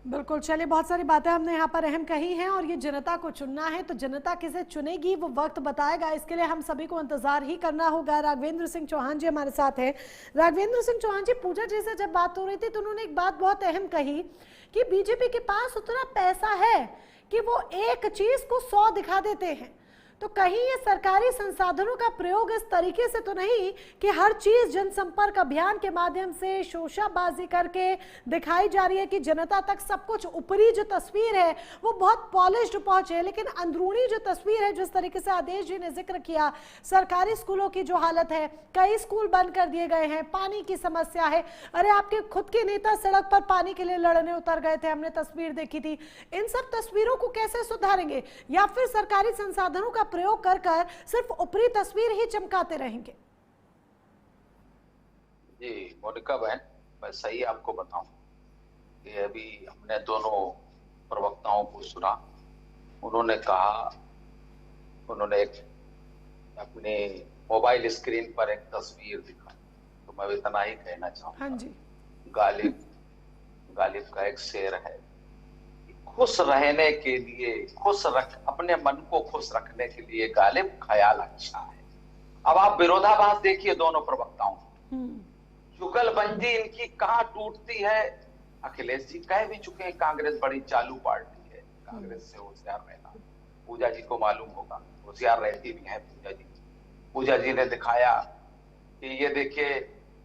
बिल्कुल, चलिए, बहुत सारी बातें हमने यहाँ पर अहम कही हैं और ये जनता को चुनना है, तो जनता किसे चुनेगी वो वक्त बताएगा। इसके लिए हम सभी को इंतजार ही करना होगा। राघवेंद्र सिंह चौहान जी हमारे साथ हैं। राघवेंद्र सिंह चौहान जी, पूजा जी से जब बात हो रही थी तो उन्होंने एक बात बहुत अहम कही कि बीजेपी के पास उतना पैसा है कि वो एक चीज को 100 दिखा देते हैं। तो कहीं ये सरकारी संसाधनों का प्रयोग इस तरीके से तो नहीं कि हर चीज जनसंपर्क अभियान के माध्यम से शोशाबाजी करके दिखाई जा रही है कि जनता तक सब कुछ, ऊपरी जो तस्वीर है वो बहुत पॉलिश्ड पहुंचे, लेकिन अंदरूनी जो तस्वीर है, जिस तरीके से आदेश जी ने जिक्र किया, सरकारी स्कूलों की जो हालत है, कई स्कूल बंद कर दिए गए हैं, पानी की समस्या है। अरे आपके खुद के नेता सड़क पर पानी के लिए लड़ने उतर गए थे, हमने तस्वीर देखी थी। इन सब तस्वीरों को कैसे सुधारेंगे, या फिर सरकारी संसाधनों का प्रयोग कर सिर्फ ऊपरी तस्वीर ही चमकाते रहेंगे? जी मोनिका बहन, मैं सही आपको बताऊं कि अभी हमने दोनों प्रवक्ताओं को सुना। उन्होंने कहा, उन्होंने एक अपने मोबाइल स्क्रीन पर एक तस्वीर दिखा, तो मैं इतना ही कहना चाहूंगा। हाँ जी। गालिब का एक शेर है, खुश रहने के लिए, अपने मन को खुश रखने के लिए गालिब ख्याल अच्छा है। अब आप विरोधाभास देखिए दोनों प्रवक्ताओं, जुगलबंदी इनकी कहाँ टूटती है। अखिलेश जी कह भी चुके हैं कांग्रेस बड़ी चालू पार्टी है, कांग्रेस से होशियार रहना। पूजा जी को मालूम होगा, होशियार रहती भी है पूजा जी ने दिखाया कि ये देखिए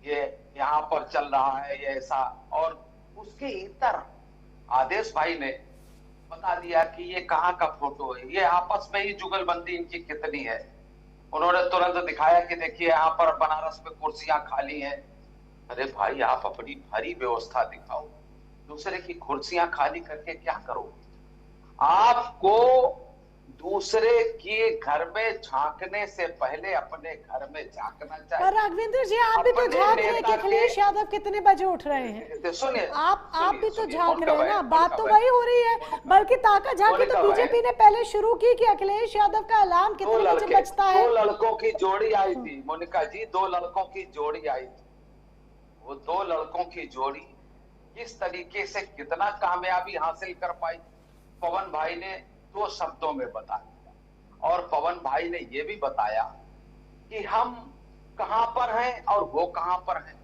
ये यहाँ पर चल रहा है ये ऐसा, और उसके इतर आदेश भाई ने बता दिया कि ये कहाँ का फोटो है, ये आपस में ही जुगलबंदी इनकी कितनी है। उन्होंने तुरंत दिखाया कि देखिए यहाँ पर बनारस में कुर्सियां खाली हैं। अरे भाई आप अपनी भारी व्यवस्था दिखाओ, दूसरे की कुर्सियां खाली करके क्या करोगे? आपको दूसरे के घर में झांकने से पहले अपने घर में झांकना चाहिए। पर राघवेंद्र जी आप भी तो झांक रहे हैं कि अखिलेश यादव कितने बजे उठ रहे हैं। सुनिए, आप भी तो झांक रहे हैं ना, बात तो वही हो रही है। बल्कि ताका झांकी तो बीजेपी ने पहले शुरू की कि अखिलेश यादव का अलार्म कितने बजे बजता है। 2 लड़कों की जोड़ी आई थी मोनिका जी, 2 लड़कों की जोड़ी आई थी। वो 2 लड़कों की जोड़ी किस तरीके से कितना कामयाबी हासिल कर पाई, पवन भाई ने 2 शब्दों में बता दिया। और पवन भाई ने ये भी बताया कि हम कहां पर हैं और वो कहां पर हैं,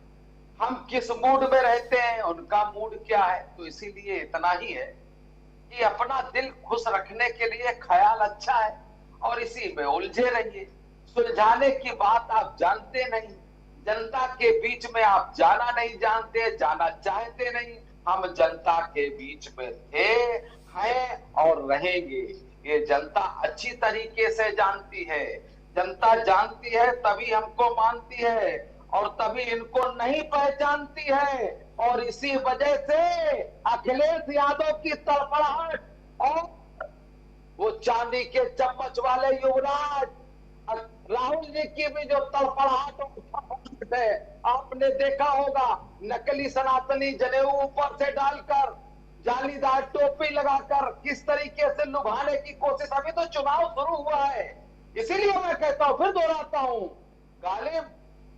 हम किस मूड में रहते हैं, उनका मूड क्या है। तो इसीलिए इतना ही है कि अपना दिल खुश रखने के लिए ख्याल अच्छा है और इसी में उलझे रहिए। सुलझाने की बात आप जानते नहीं, जनता के बीच में आप जाना नहीं जानते, जाना चाहते नहीं। हम जनता के बीच में थे, हैं और रहेंगे। ये जनता अच्छी तरीके से जानती है, जनता जानती है तभी हमको मानती है और तभी इनको नहीं पहचानती है। और इसी वजह से अखिलेश यादव की तड़फड़ाहट और वो चांदी के चम्मच वाले युवराज राहुल जी की भी जो तड़फड़ाहट है, आपने देखा होगा नकली सनातनी जनेऊ ऊपर से डालकर, जालीदार टोपी लगाकर किस तरीके से लुभाने की कोशिश। अभी तो चुनाव शुरू हुआ है, इसीलिए मैं कहता हूं, फिर दोहराता हूं, गालिब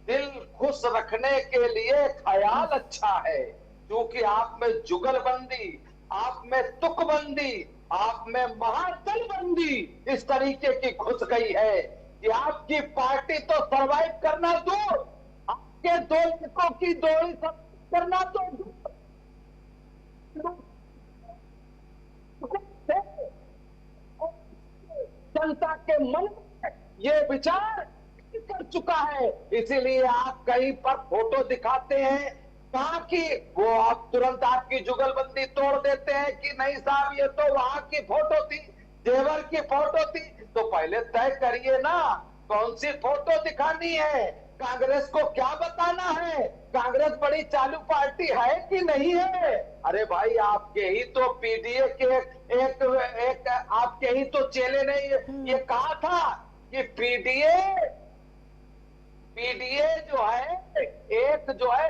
दिल खुश रखने के लिए ख्याल अच्छा है, क्योंकि आप में जुगलबंदी, आप में तुकबंदी, आप में महादलबंदी इस तरीके की घुस गई है कि आपकी पार्टी तो सरवाइव करना दूर, आपके 2 लड़कों की जोड़ी करना तो जनता के मन में ये विचार कर चुका है। इसीलिए आप कहीं पर फोटो दिखाते हैं, कहा कि वो आप तुरंत आपकी जुगलबंदी तोड़ देते हैं कि नहीं साहब ये तो वहां की फोटो थी, जेवर की फोटो थी। तो पहले तय करिए ना कौन सी फोटो दिखानी है, कांग्रेस को क्या बताना है, कांग्रेस बड़ी चालू पार्टी है कि नहीं है। अरे भाई आपके ही तो पीडीए के एक आपके ही तो चेले ने ये कहा था कि पीडीए जो है एक जो है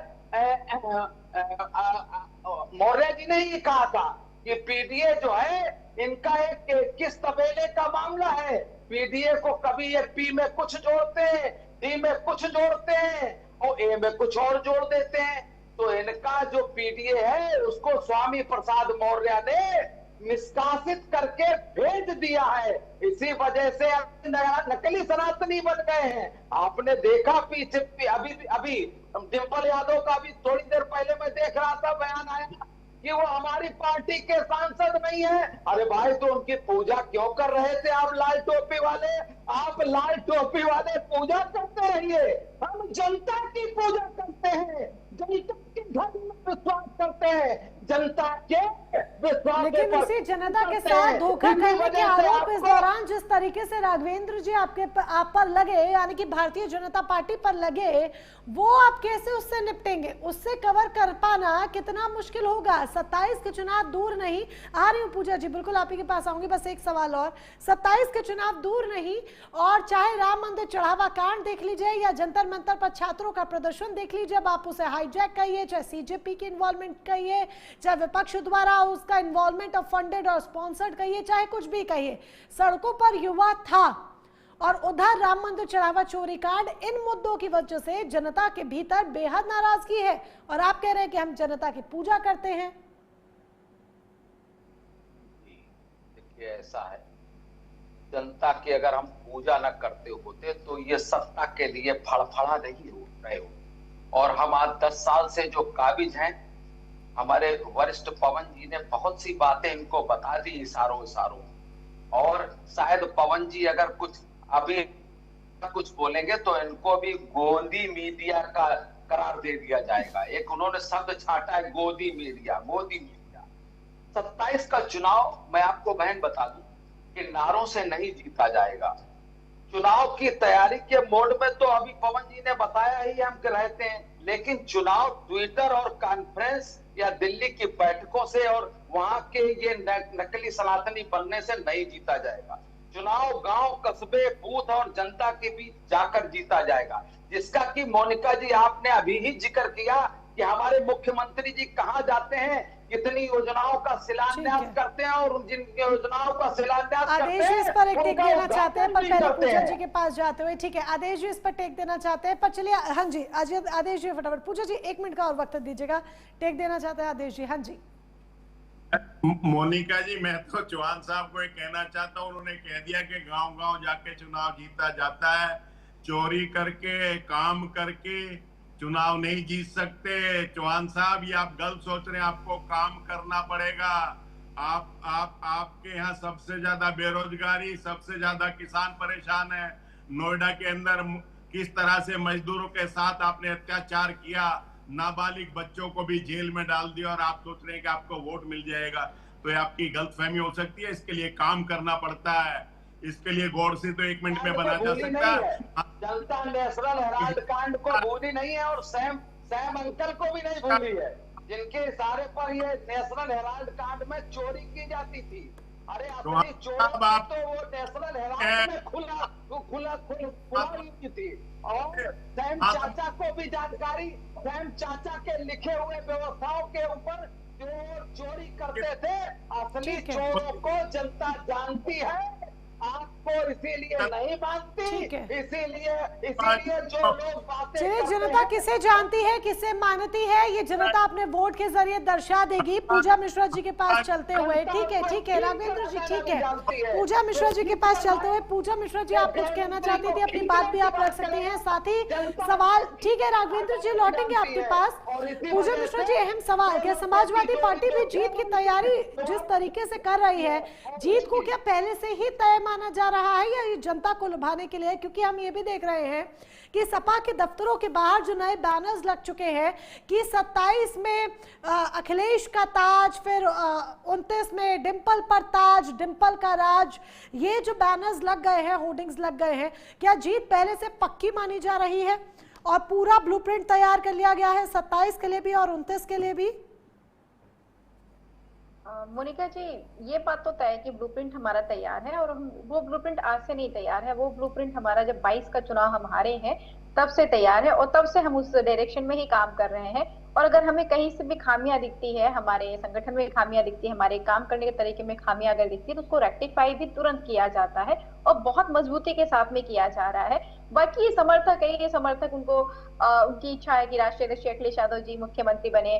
मौर्य जी ने ये कहा था कि पीडीए जो है इनका एक किस तबेले का मामला है। पीडीए को कभी ये पी में कुछ जोड़ते हैं, डी में कुछ जोड़ते हैं और ए में कुछ और जोड़ देते हैं। तो इनका जो पीडीए है उसको स्वामी प्रसाद मौर्य ने निष्कासित करके भेज दिया है। इसी वजह से नकली सनातनी बन गए हैं। आपने देखा पीछे अभी डिंपल यादव का भी थोड़ी देर पहले मैं देख रहा था, बयान आया कि वो हमारी पार्टी के सांसद नहीं है। अरे भाई तो उनकी पूजा क्यों कर रहे थे आप लाल टोपी वाले? आप लाल टोपी वाले पूजा करते रहिए, हम जनता की पूजा करते हैं, जनता के धर्म में विश्वास करते हैं, जनता के विश्वास। लेकिन उसी जनता के साथ धोखा करने के आरोप इस दौरान जिस तरीके से राघवेंद्र जी आप पर लगे, यानी कि भारतीय जनता पार्टी पर लगे, वो आप कैसे उससे निपटेंगे? उससे कवर कर पाना कितना मुश्किल होगा। 27 के चुनाव दूर नहीं, आ रही हूँ पूजा जी, बिल्कुल आप ही के पास आऊंगी। बस एक सवाल और, 27 के चुनाव दूर नहीं, और चाहे राम मंदिर चढ़ावा कांड देख लीजिए या जंतर मंतर पर छात्रों का प्रदर्शन देख लीजिए, आप उसे हाईजैक कहिए, चाहे सीजेपी की इन्वॉल्वमेंट कहिए, चाहे विपक्ष द्वारा उसका इन्वॉल्वमेंट और फंडेड और स्पॉन्सर्ड कहिए, चाहे कुछ भी कहिए, सड़कों पर युवा था और उधर राम मंदिर चढ़ावा चोरी कांड, इन मुद्दों की वजह से जनता के भीतर बेहद नाराजगी है और आप कह रहे हैं कि हम जनता की पूजा करते हैं। देखिए ऐसा है, जनता की अगर हम पूजा न करते होते तो ये सत्ता के लिए फड़फड़ा नहीं हो रहे हो। और हम आज 10 साल से जो काबिज हैं, हमारे वरिष्ठ पवन जी ने बहुत सी बातें इनको बता दी इशारों इशारों, और शायद पवन जी अगर कुछ अभी कुछ बोलेंगे तो इनको भी गोदी मीडिया का करार दे दिया जाएगा। एक उन्होंने शब्द छाटा है, गोदी मीडिया, गोदी मीडिया। 27 का चुनाव मैं आपको बहन बता दूं कि नारों से नहीं जीता जाएगा। चुनाव की तैयारी के मोड में तो अभी पवन जी ने बताया ही हम रहते हैं, लेकिन चुनाव ट्विटर और कॉन्फ्रेंस या दिल्ली की बैठकों से और वहां के ये नकली सनातनी बनने से नहीं जीता जाएगा। चुनाव गांव, कस्बे, बूथ और जनता के बीच जाकर जीता जाएगा, जिसका कि मोनिका जी आपने अभी ही जिक्र किया कि हमारे मुख्यमंत्री जी कहां जाते हैं, कितनी योजनाओं का शिलान्यास करते हैं, और जिन योजनाओं का शिलान्यास आदेश जी इस पर एक टेक देना चाहते हैं, पर पहले पूजा जी के पास जाते हुए, ठीक है आदेश जी इस पर टेक देना चाहते हैं, पर चलिए हाँ जी आदेश जी फटाफट। पूजा जी 1 मिनट का और वक्त दीजिएगा, टेक देना चाहते हैं आदेश जी। हाँ जी मोनिका जी, मैं तो चौहान साहब को कहना चाहता हूँ, उन्होंने कह दिया कि गांव-गांव जाके चुनाव जीता जाता है। चोरी करके, काम करके चुनाव नहीं जीत सकते। चौहान साहब, ये आप गलत सोच रहे हैं, आपको काम करना पड़ेगा। आपके यहाँ सबसे ज्यादा बेरोजगारी, सबसे ज्यादा किसान परेशान है। नोएडा के अंदर किस तरह से मजदूरों के साथ आपने अत्याचार किया, नाबालिग बच्चों को भी जेल में डाल दिया, और आप सोच रहे हैं कि आपको वोट मिल जाएगा। तो ये आपकी गलतफहमी हो सकती है। इसके लिए काम करना पड़ता है। इसके लिए गौर से तो 1 मिनट में बना जा सकता है। जनता नेशनल हेराल्ड कांड को भूली नहीं है, और सैम अंकल को भी नहीं भूली है, जिनके इशारे पर ये नेशनल हेराल्ड कांड में चोरी की जाती थी। अरे अपनी चोरी तो वो नेशनल हेराल्ड में खुला थी। और सैम चाचा को भी जानकारी, सैम चाचा के लिखे हुए व्यवस्थाओं के ऊपर जो चोरी करते थे, असली चोरों को जनता जानती है। आपको इसीलिए नहीं मानती, इसीलिए जो लोग बातें चलिए जनता किसे जानती है, किसे मानती है, ये जनता अपने वोट के जरिए दर्शा देगी। पूजा मिश्रा जी के पास चलते हुए, ठीक है राघवेंद्र जी, ठीक है पूजा मिश्रा जी के पास चलते हुए, पूजा मिश्रा जी आप कुछ कहना चाहती थी, अपनी बात भी आप रख सकती हैं, साथ ही सवाल, ठीक है राघवेंद्र जी लौटेंगे आपके पास। पूजा मिश्रा जी अहम सवाल, क्या समाजवादी पार्टी भी जीत की तैयारी जिस तरीके से कर रही है, जीत को क्या पहले से ही तय माना जा रहा है या ये जनता को लुभाने के लिए? क्योंकि हम ये भी देख रहे हैं कि सपा के दफ्तरों के बाहर जो नए बैनर्स लग चुके हैं कि 27 में अखिलेश का ताज, फिर 29 में डिंपल पर ताज, डिंपल का राज, ये जो बैनर्स लग गए हैं, होर्डिंग्स लग गए हैं, क्या जीत पहले से पक्की मानी जा रही है और पूरा ब्लूप्रिंट तैयार कर लिया गया है 27 के लिए भी और 29 के लिए भी? मोनिका जी, ये बात तो तय है कि ब्लूप्रिंट हमारा तैयार है, और वो ब्लूप्रिंट आज से नहीं तैयार है। वो ब्लूप्रिंट हमारा जब 22 का चुनाव हम हारे हैं तब से तैयार है, और तब से हम उस डायरेक्शन में ही काम कर रहे हैं। और अगर हमें कहीं से भी खामियां दिखती है, हमारे संगठन में खामियां दिखती है, हमारे काम करने के तरीके में खामियां अगर दिखती है, तो उसको रेक्टिफाई भी तुरंत किया जाता है और बहुत मजबूती के साथ में किया जा रहा है। बाकी ये समर्थक है, ये समर्थक उनको उनकी इच्छा है कि राष्ट्रीय अध्यक्ष अखिलेश यादव जी मुख्यमंत्री बने,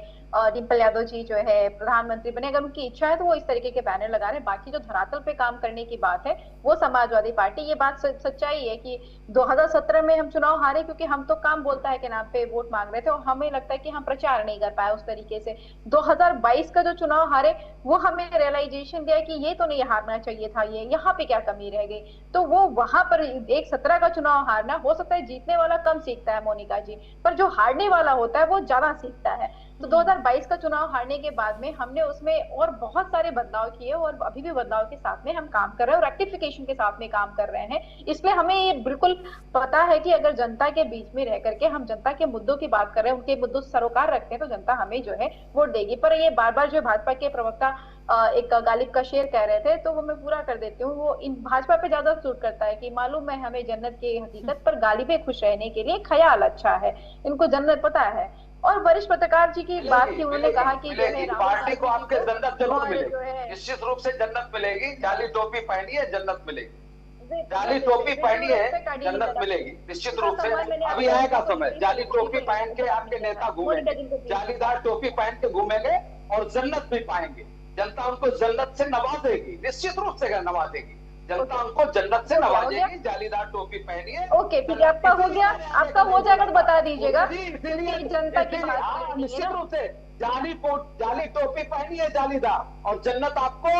डिंपल यादव जी जो है प्रधानमंत्री बने, अगर उनकी इच्छा है तो वो इस तरीके के बैनर लगा रहे हैं। बाकी जो धरातल पे काम करने की बात है वो समाजवादी पार्टी, ये बात सच्चाई है कि 2017 में हम चुनाव हारे क्योंकि हम तो काम बोलता है के नाम पे वोट मांग रहे थे, और हमें लगता है कि हम प्रचार नहीं कर पाए उस तरीके से। 2022 का जो चुनाव हारे वो हमें रियलाइजेशन दिया कि ये तो नहीं हारना चाहिए था, ये यहाँ पे क्या कमी रह गई। तो वो वहां पर 17 का चुनाव हारना, हो सकता है जीतने वाला कम सीखता है मोनिका जी, पर जो हारने वाला होता है वो ज्यादा सीखता है। तो 2022 का चुनाव हारने के बाद में हमने उसमें और बहुत सारे बदलाव किए, और अभी भी बदलाव के साथ में हम काम कर रहे हैं और रेक्टिफिकेशन के साथ में काम कर रहे हैं। इसलिए हमें ये बिल्कुल पता है कि अगर जनता के बीच में रह करके हम जनता के मुद्दों की बात कर रहे हैं, उनके मुद्दों से सरोकार रखते हैं, तो जनता हमें जो है वोट देगी। पर ये बार बार जो भाजपा के प्रवक्ता एक गालिब का शेर कह रहे थे, तो वो मैं पूरा कर देती हूँ। वो इन भाजपा पे ज्यादा सूट करता है कि मालूम है हमें जन्नत की हकीकत, पर गालिबे खुश रहने के लिए ख्याल अच्छा है, इनको जन्नत पता है। और वरिष्ठ पत्रकार जी की बात की, उन्होंने कहा कि जो है पार्टी को आपके जन्नत जरूर मिलेगी, निश्चित रूप से जन्नत मिलेगी, जाली टोपी पहनी है, जन्नत मिलेगी। जाली टोपी पहनी है जन्नत मिलेगी निश्चित रूप से। अभी आएगा समय, जाली टोपी पहन के आपके नेता घूमेंगे, जालीदार टोपी पहन के घूमेंगे और जन्नत भी पाएंगे। जनता उनको जन्नत से नवाजेगी, निश्चित रूप से नवाजेगी, जनता उनको जन्नत से नवाजेगी। जालीदार टोपी पहनिए। ओके ठीक है, आपका हो गया, आपका हो जाएगा तो बता दीजिएगा। जनता की बात निश्चित रूप से जाली टोपी पहनिए जालीदार और जन्नत आपको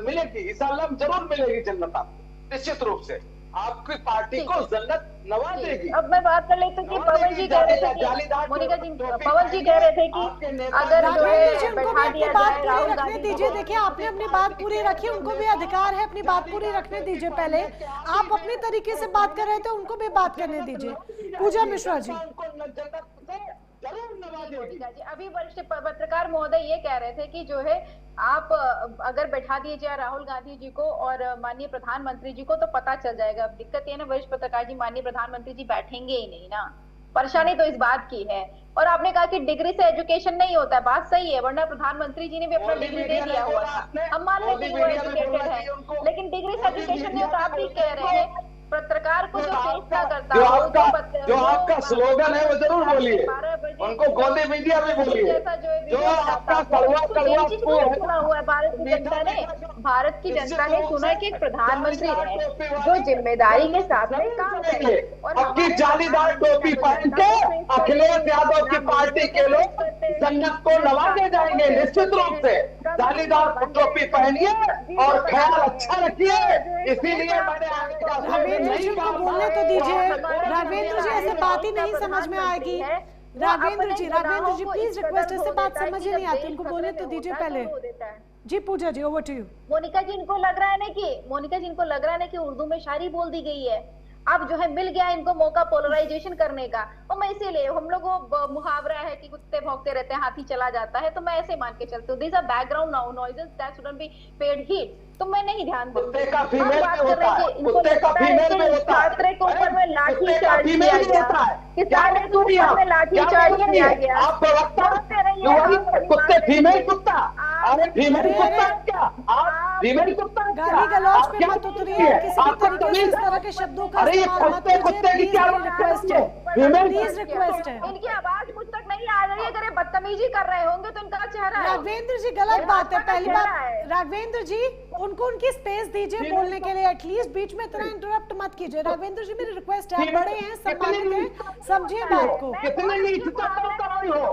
मिलेगी, इंशाअल्लाह जरूर मिलेगी जन्नत आपको, निश्चित रूप से आपकी पार्टी को जन्नत नवाजेगी। अब मैं बात कर लेती हूँ कि पवन जी कह रहे थे कि मोनिका जी, पवन जी कह रहे थे कि अगर जो है बैठा दिया जाए राहुल गांधी दीजिए। देखिए आपने अपनी बात पूरी रखी, उनको भी अधिकार है अपनी बात पूरी रखने दीजिए। पहले आप अपनी तरीके से बात कर रहे थे, उनको भी बात करने दीजिए। पूजा मिश्रा जी, अभी वरिष्ठ पत्रकार महोदय ये कह रहे थे कि जो है आप अगर बैठा दिए जाए राहुल गांधी जी को और माननीय प्रधानमंत्री जी को तो पता चल जाएगा। अब दिक्कत ये ना वरिष्ठ पत्रकार जी, माननीय प्रधानमंत्री जी बैठेंगे ही नहीं ना, परेशानी तो इस बात की है। और आपने कहा कि डिग्री से एजुकेशन नहीं होता है, बात सही है, वरना प्रधानमंत्री जी ने भी अपना डिग्री दे दिया हुआ था। हम मान लेते हैं वो एजुकेटेड है, लेकिन डिग्री से एजुकेशन नहीं होता। आप भी कह रहे हैं पत्रकार को जो चेष्टा करता है, जो आपका स्लोगन है वो जरूर बोलिए, उनको गोदी मीडिया में बोलिए, जो आपका कड़वा सुना हुआ है। भारत की जनता ने सुना कि एक प्रधानमंत्री रहे जो जिम्मेदारी के साथ में काम करे। आपकी जालीदार टोपी पहन के अखिलेश यादव की पार्टी के लोग जन्नत को नवाजे जाएंगे, निश्चित रूप से। जालीदार टोपी पहनिए और ख्याल अच्छा रखिए, इसीलिए मैंने आगे राघवेंद्र जी को बोलने तो दीजिए। राघवेंद्र जी ऐसे बात ही नहीं समझ में आएगी। राघवेंद्र जी प्लीज रिक्वेस्ट, ऐसे बात समझ ही नहीं आती, उनको बोलने तो दीजिए पहले। जी पूजा जी, ओवर टू यू। मोनिका जी इनको लग रहा है ना कि उर्दू में शायरी बोल दी गई है। अब जो है मिल गया इनको मौका पोलराइजेशन करने का। और मैं इसीलिए, हम लोग वो मुहावरा है कि कुत्ते भौंकते रहते हैं हाथी चला जाता है, तो मैं ऐसे मान के चलती हूँ this are background noises that shouldn't be paid heed, तो मैं नहीं ध्यान दूंगी। कुत्ते का फीमेल में होता है, कुत्ते का फीमेल में होता है, छात्र के ऊपर में लाठी चार्ज किया गया, किसानों के ऊपर में लाठी चार्ज किया गया। आप कुत्ते फीमेल कुत्ता, अरे फीमेल कुत्ता क्या आप फीमेल कुत्ता, गाली गलौज पे मत उतरिए, किसी भी तरीके से इस तरह के शब्दों का इस्तेमाल मत कीजिए। कुत्ते की क्या रिक्वेस्ट है, प्लीज रिक्वेस्ट है। इनकी आवाज मुझ तक नहीं आ रही है, अगर ये बदतमीजी कर रहे होंगे तो इनका चेहरा है। राघवेंद्र जी गलत बात है, पहली बात राघवेंद्र जी उनको उनकी स्पेस दीजिए बोलने के लिए, एटलीस्ट बीच में इतना इंटरप्ट मत कीजिए। राघवेंद्र जी मेरी रिक्वेस्ट है, आप बड़े हैं, सम्मानित हैं, समझिए बात को। कितने नीचता कर रही हो,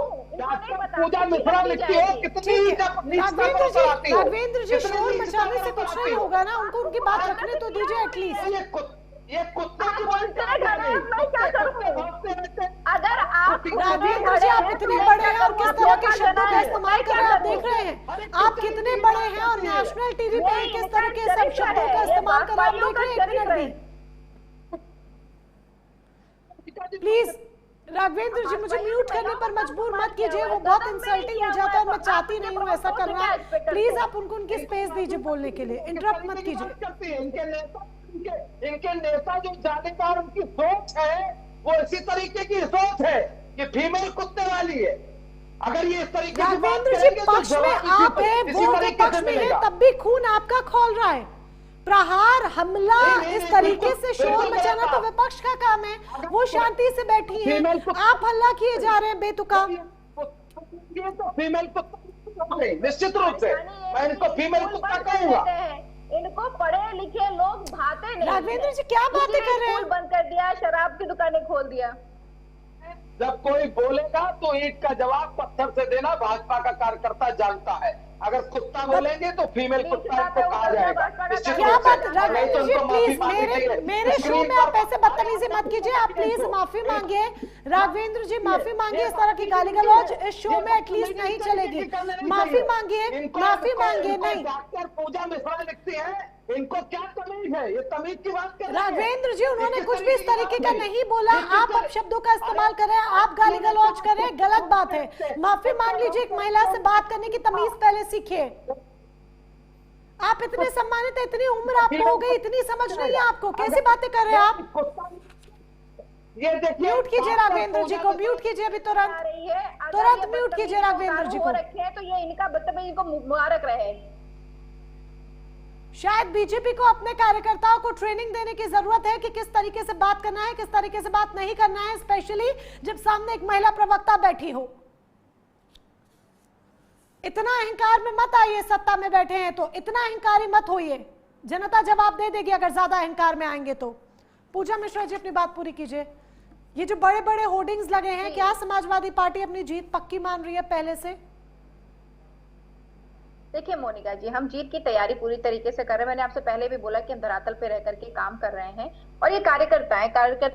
पूजा मिश्रा लिखती हो, कितनी राघवेंद्र जी शोर मचाने से कुछ नहीं होगा ना, उनको उनकी बात रखने तो दीजिए एटलीस्ट। ये कुत्ते की अगर आप राघवेंद्र जी आप इतने बड़े हैं और किस तरह के शब्दों का इस्तेमाल कर रहे हैं आप देख रहे हैं, आप कितने बड़े हैं और नेशनल टीवी पे किस तरह के सब शब्दों का इस्तेमाल कर रहे हैं आप देख रहे हैं। एक मिनट भी प्लीज राघवेंद्र जी मुझे म्यूट करने पर मजबूर मत कीजिए, वो बहुत इंसल्टिंग हो जाता है और मैं चाहती नहीं हूँ ऐसा करना। प्लीज आप उनको उनकी स्पेस दीजिए बोलने के लिए, इंटरप्ट मत कीजिए। इनके नेता जो जालीदार उनकी सोच है वो इसी तरीके की सोच है कि फीमेल कुत्ते वाली है। अगर ये इस तरीके से राघवेंद्र जी पक्ष में आप है, वो विपक्ष में है, तब भी खून आपका खौल रहा है। प्रहार हमला इस तरीके से शोर मचाना तो विपक्ष का काम है, वो शांति से बैठी है, आप हल्ला किए जा रहे हैं बेतुका। फीमेल कुत्ता निश्चित रूप से मैं इनको फीमेल कुत्ता कहूंगा। इनको पढ़े लिखे लोग भाते नहीं। राघवेंद्र जी क्या बातें कर रहे हैं? बंद कर दिया, शराब की दुकानें खोल दिया। जब कोई बोलेगा तो ईंट का जवाब पत्थर से देना भाजपा का कार्यकर्ता जानता है। अगर कुत्ता बोलेंगे तो फीमेल कुत्ता इनको कहा जाएगा। क्या बात राघवेंद्र जी प्लीज मेरे शो में आप ऐसे बदतमीजी मत कीजिए, आप प्लीज माफी मांगिए। राघवेंद्र जी माफी मांगिए, इस तरह की गाली गलौज इस शो में एटलीस्ट नहीं चलेगी। माफी मांगिए नहीं। डॉक्टर पूजा मिश्रा लिखती है, इनको क्या तमीज है, ये तमीज की बात कर रहे हैं। राघवेंद्र जी उन्होंने कुछ भी इस तरीके का नहीं बोला, आप अब शब्दों का इस्तेमाल कर रहे हैं, आप गाली गलौज कर रहे हैं, गलत बात है। माफी मांग लीजिए, एक महिला से बात करने की तमीज पहले सीखिए। आप इतने सम्मानित है, इतनी उम्र आपको हो गई, इतनी समझ नहीं है आपको, कैसी बातें कर रहे हैं आप? ये देखिए, म्यूट कीजिए राघवेंद्र जी को, म्यूट कीजिए अभी तुरंत म्यूट कीजिए राघवेंद्र जी को। तो ये इनका बदतमीजी को मुबारक रहे। शायद बीजेपी को अपने कार्यकर्ताओं को ट्रेनिंग देने की जरूरत है कि किस तरीके से बात करना है, किस तरीके से बात नहीं करना है, स्पेशली जब सामने एक महिला प्रवक्ता बैठी हो। इतना अहंकार में मत आइए, सत्ता में बैठे हैं तो इतना अहंकारी मत होइए, जनता जवाब दे देगी अगर ज्यादा अहंकार में आएंगे तो। पूजा मिश्रा जी अपनी बात पूरी कीजिए। ये जो बड़े बड़े होर्डिंग्स लगे हैं, क्या समाजवादी पार्टी अपनी जीत पक्की मान रही है पहले से? देखिए मोनिका जी, हम जीत की तैयारी पूरी तरीके से कर रहे हैं। मैंने आपसे पहले भी बोला कि हम धरातल पे रह करके काम कर रहे हैं, और ये कार्यकर्ता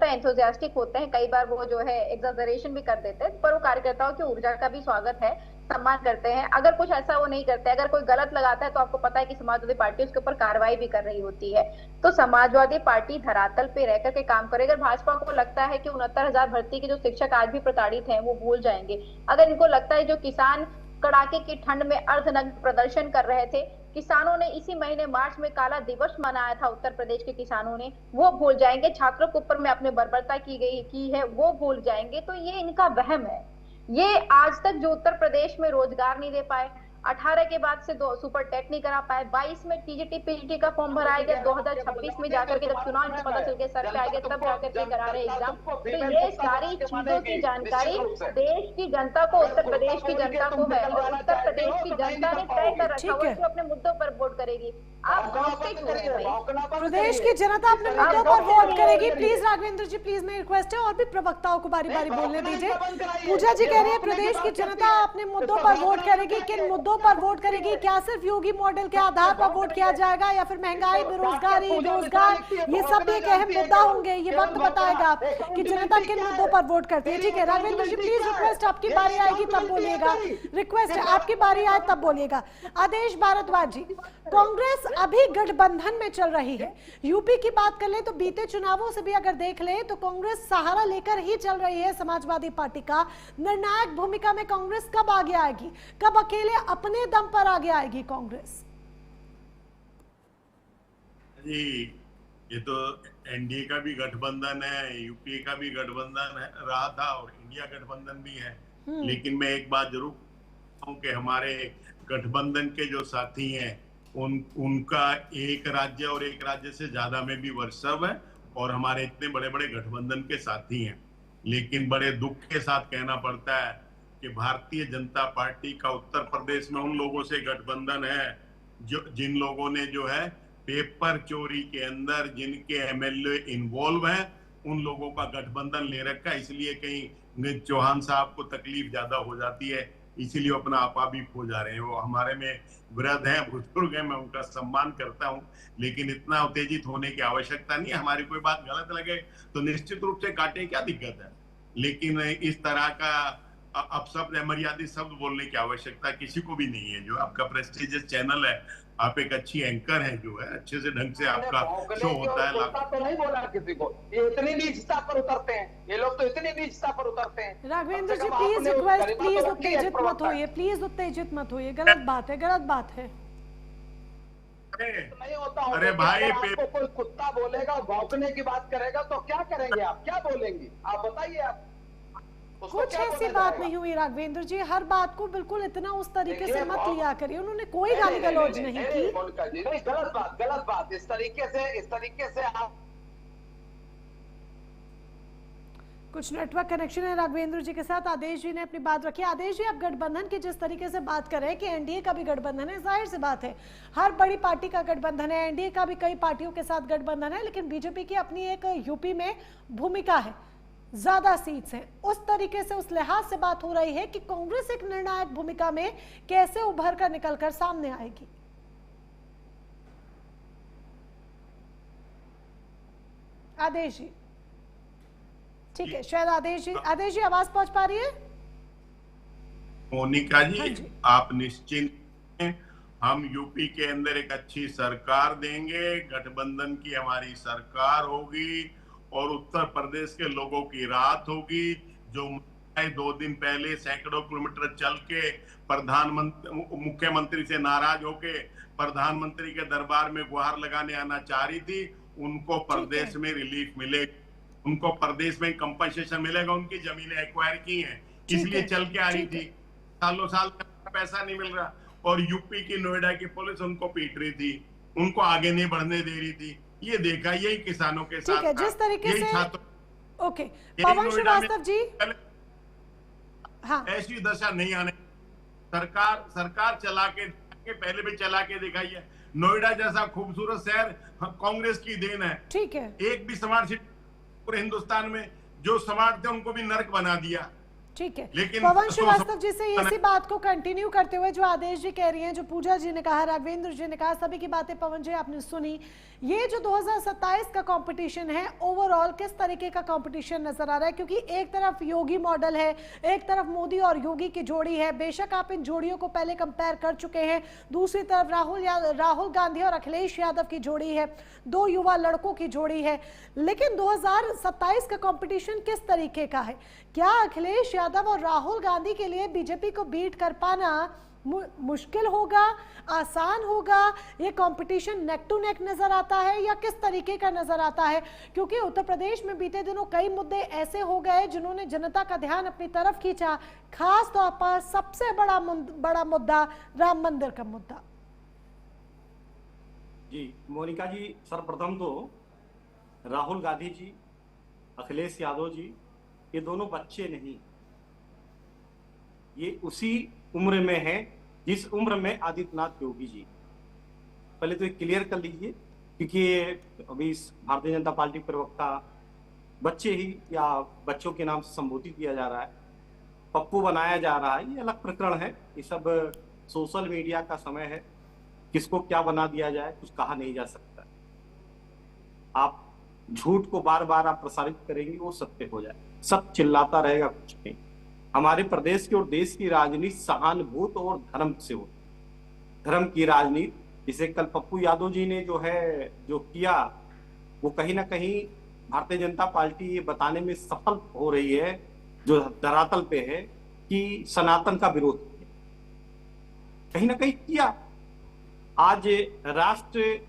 एंथुसियास्टिक होते हैं। कई बार वो जो है एग्जैजरेशन भी कर देते हैं, पर वो कार्यकर्ताओं की ऊर्जा का भी स्वागत है, सम्मान करते हैं। अगर कुछ ऐसा वो नहीं करते, अगर कोई गलत लगाता है तो आपको पता है कि समाजवादी पार्टी उसके ऊपर कार्रवाई भी कर रही होती है। तो समाजवादी पार्टी धरातल पे रह करके काम करे। अगर भाजपा को लगता है कि 69,000 भर्ती के जो शिक्षक आज भी प्रताड़ित हैं वो भूल जाएंगे, अगर इनको लगता है जो किसान कड़ाके की ठंड में अर्धनग्न प्रदर्शन कर रहे थे, किसानों ने इसी महीने मार्च में काला दिवस मनाया था उत्तर प्रदेश के किसानों ने, वो भूल जाएंगे। छात्रों के ऊपर में अपने बर्बरता की है वो भूल जाएंगे। तो ये इनका वहम है। ये आज तक जो उत्तर प्रदेश में रोजगार नहीं दे पाए, 18 के बाद से सुपर टेट नहीं करा पाए, 22 में टीजीटी पीजीटी का फॉर्म भराया गया, 2026 में जाकर के जब चुनाव में पता चल के सर पे आ गया तब जाकर के करा रहे एग्जाम। तो ये सारी चीजों की जानकारी देश की जनता को, उत्तर प्रदेश की जनता को है, और उत्तर प्रदेश की जनता ने तय कर रखा है वो अपने मुद्दों पर वोट करेगी। आप प्रदेश की जनता अपने मुद्दों पर वोट करेगी। प्लीज राघवेंद्र जी, प्लीज मेरी रिक्वेस्ट है, और भी प्रवक्ताओं को बारी बारी बोलने दीजिए। पूजा जी कह रही है प्रदेश की जनता अपने मुद्दों पर वोट करेगी। किन मुद्दों पर वोट करेगी? क्या सिर्फ योगी मॉडल के आधार पर वोट किया जाएगा, या फिर महंगाई, बेरोजगारी, रोजगार, ये सब एक अहम मुद्दा होंगे? ये वक्त बताएगा कि जनता किन मुद्दों पर वोट करती है। ठीक है राघवेंद्र जी, प्लीज रिक्वेस्ट, आपकी बारी आएगी तब बोलिएगा। रिक्वेस्ट है, आपकी बारी आए तब बोलिएगा। आदेश भारद्वाज जी, कांग्रेस अभी गठबंधन में चल रही है। यूपी की बात कर ले तो बीते चुनावों से भी अगर देख ले तो कांग्रेस सहारा लेकर ही चल रही है समाजवादी पार्टी का। निर्णायक भूमिका में कांग्रेस कब आगे आएगी, कब अकेले अपने दम पर आगे आएगी कांग्रेस? जी, ये तो एनडीए का भी गठबंधन है, यूपीए का भी गठबंधन है, रहा था, और इंडिया गठबंधन भी है। लेकिन मैं एक बात जरूर कहूं कि हमारे गठबंधन के जो साथी हैं उनका एक राज्य और एक राज्य से ज्यादा में भी वर्चस्व है, और हमारे इतने बड़े बड़े गठबंधन के साथी हैं। लेकिन बड़े दुख के साथ कहना पड़ता है कि भारतीय जनता पार्टी का उत्तर प्रदेश में उन लोगों से गठबंधन है जिन लोगों ने जो है पेपर चोरी के अंदर जिनके एमएलए इन्वॉल्व हैं, उन लोगों का गठबंधन ले रखा है। इसलिए कहीं चौहान साहब को तकलीफ ज्यादा हो जाती है, इसीलिए अपना आपा भी खो जा रहे हैं। वो हमारे में वृद्ध हैं, बुजुर्ग हैं, मैं उनका सम्मान करता हूं, लेकिन इतना उत्तेजित होने की आवश्यकता नहीं है। हमारी कोई बात गलत लगे तो निश्चित रूप से काटे, क्या दिक्कत है। लेकिन इस तरह का अपशब्द, मर्यादित शब्द बोलने की आवश्यकता किसी को भी नहीं है। जो आपका प्रेस्टिजियस चैनल है, आप एक अच्छी एंकर हैं, जो है अच्छे से ढंग से आपका शो होता है। तो नहीं बोला किसी को, ये इतनी नीचता पर उतरते हैं, ये लोग तो इतनी नीचता पर उतरते हैं। राघवेंद्र जी प्लीज रिक्वेस्ट, प्लीज उत्तेजित मत होइए, प्लीज उत्तेजित मत होइए, गलत बात है, गलत बात है। नहीं होता। अरे भाई, आपको कोई कुत्ता बोलेगा और भौंकने की बात करेगा तो क्या करेंगे आप, क्या बोलेंगे आप बताइए। आप कुछ ऐसी बात नहीं हुई राघवेंद्र जी, हर बात को बिल्कुल इतना उस तरीके से मत लिया करिए। उन्होंने कोई गाली गलौज नहीं की। गलत बात इस तरीके से आप। कुछ नेटवर्क कनेक्शन है राघवेंद्र जी के साथ। आदेश जी ने अपनी बात रखी। आदेश जी, आप गठबंधन की जिस तरीके से बात कर रहे हैं कि एनडीए का भी गठबंधन है, जाहिर सी बात है हर बड़ी पार्टी का गठबंधन है, एनडीए का भी कई पार्टियों के साथ गठबंधन है, लेकिन बीजेपी की अपनी एक यूपी में भूमिका है, ज्यादा सीट्स हैं। उस तरीके से, उस लिहाज से बात हो रही है कि कांग्रेस एक निर्णायक भूमिका में कैसे उभर कर निकलकर सामने आएगी। आदेश जी, ठीक है, शायद आदेश जी आवाज पहुंच पा रही है? मोनिका जी, आप निश्चिंत हैं, हम यूपी के अंदर एक अच्छी सरकार देंगे, गठबंधन की हमारी सरकार होगी, और उत्तर प्रदेश के लोगों की राहत होगी। जो 2 दिन पहले सैकड़ों किलोमीटर चल के मुख्यमंत्री से नाराज होके प्रधानमंत्री के दरबार में गुहार लगाने आना चाह रही थी, उनको प्रदेश में रिलीफ मिलेगा, उनको प्रदेश में कंपनसेशन मिलेगा। उनकी जमीनें एक्वायर की हैं, इसलिए चल के आ रही थी। सालों साल का पैसा नहीं मिल रहा, और यूपी की नोएडा की पुलिस उनको पीट रही थी। उनको आगे नहीं बढ़ने दे रही थी। ये देखा, यही किसानों के साथ ठीक है, जिस तरीके यही से छात्रों ओके पवन श्रीवास्तव जी, हाँ ऐसी दशा नहीं आने। सरकार चला के पहले भी चला के दिखाई है। नोएडा जैसा खूबसूरत शहर कांग्रेस की देन है। ठीक है, एक भी स्मार्ट सिटी पूरे हिंदुस्तान में जो स्मार्ट थे उनको भी नर्क बना दिया। ठीक है, लेकिन पवन श्रीवास्तव जी से इसी बात को कंटिन्यू करते हुए जो आदेश जी कह रही हैं, जो पूजा जी ने कहा, राघवेंद्र जी ने कहा, सभी की बातें पवन जी आपने सुनी। ये जो 2027 का कंपटीशन है, ओवरऑल किस तरीके का कंपटीशन नजर आ रहा है? क्योंकि एक तरफ योगी मॉडल है, एक तरफ मोदी और योगी की जोड़ी है। बेशक आप इन जोड़ियों को पहले कंपेयर कर चुके हैं। दूसरी तरफ राहुल गांधी और अखिलेश यादव की जोड़ी है, दो युवा लड़कों की जोड़ी है। लेकिन 2027 का कंपटीशन किस तरीके का है? क्या अखिलेश यादव और राहुल गांधी के लिए बीजेपी को बीट कर पाना मुश्किल होगा, आसान होगा? ये कंपटीशन नेक टू नेक नजर आता है या किस तरीके का नजर आता है? क्योंकि उत्तर प्रदेश में बीते दिनों कई मुद्दे ऐसे हो गए जिन्होंने जनता का ध्यान अपनी तरफ खींचा, खास तौर पर सबसे बड़ा मुद्दा राम मंदिर का मुद्दा। जी मोनिका जी, सर्वप्रथम तो राहुल गांधी जी, अखिलेश यादव जी, ये दोनों बच्चे नहीं, ये उसी उम्र में हैं जिस उम्र में आदित्यनाथ योगी जी। पहले तो क्लियर कर लीजिए, क्योंकि अभी भारतीय जनता पार्टी प्रवक्ता बच्चे ही या बच्चों के नाम से संबोधित किया जा रहा है, पप्पू बनाया जा रहा है, ये अलग प्रकरण है। ये सब सोशल मीडिया का समय है, किसको क्या बना दिया जाए कुछ कहा नहीं जा सकता। आप झूठ को बार बार आप प्रसारित करेंगे वो सत्य हो जाए, सब चिल्लाता रहेगा कुछ नहीं। हमारे प्रदेश की और देश की राजनीति सहानुभूत और धर्म से हो, धर्म की राजनीति। जिसे कल पप्पू यादव जी ने जो किया, वो कहीं ना कहीं भारतीय जनता पार्टी ये बताने में सफल हो रही है, जो धरातल पे है, कि सनातन का विरोध कहीं ना कहीं किया। आज राष्ट्र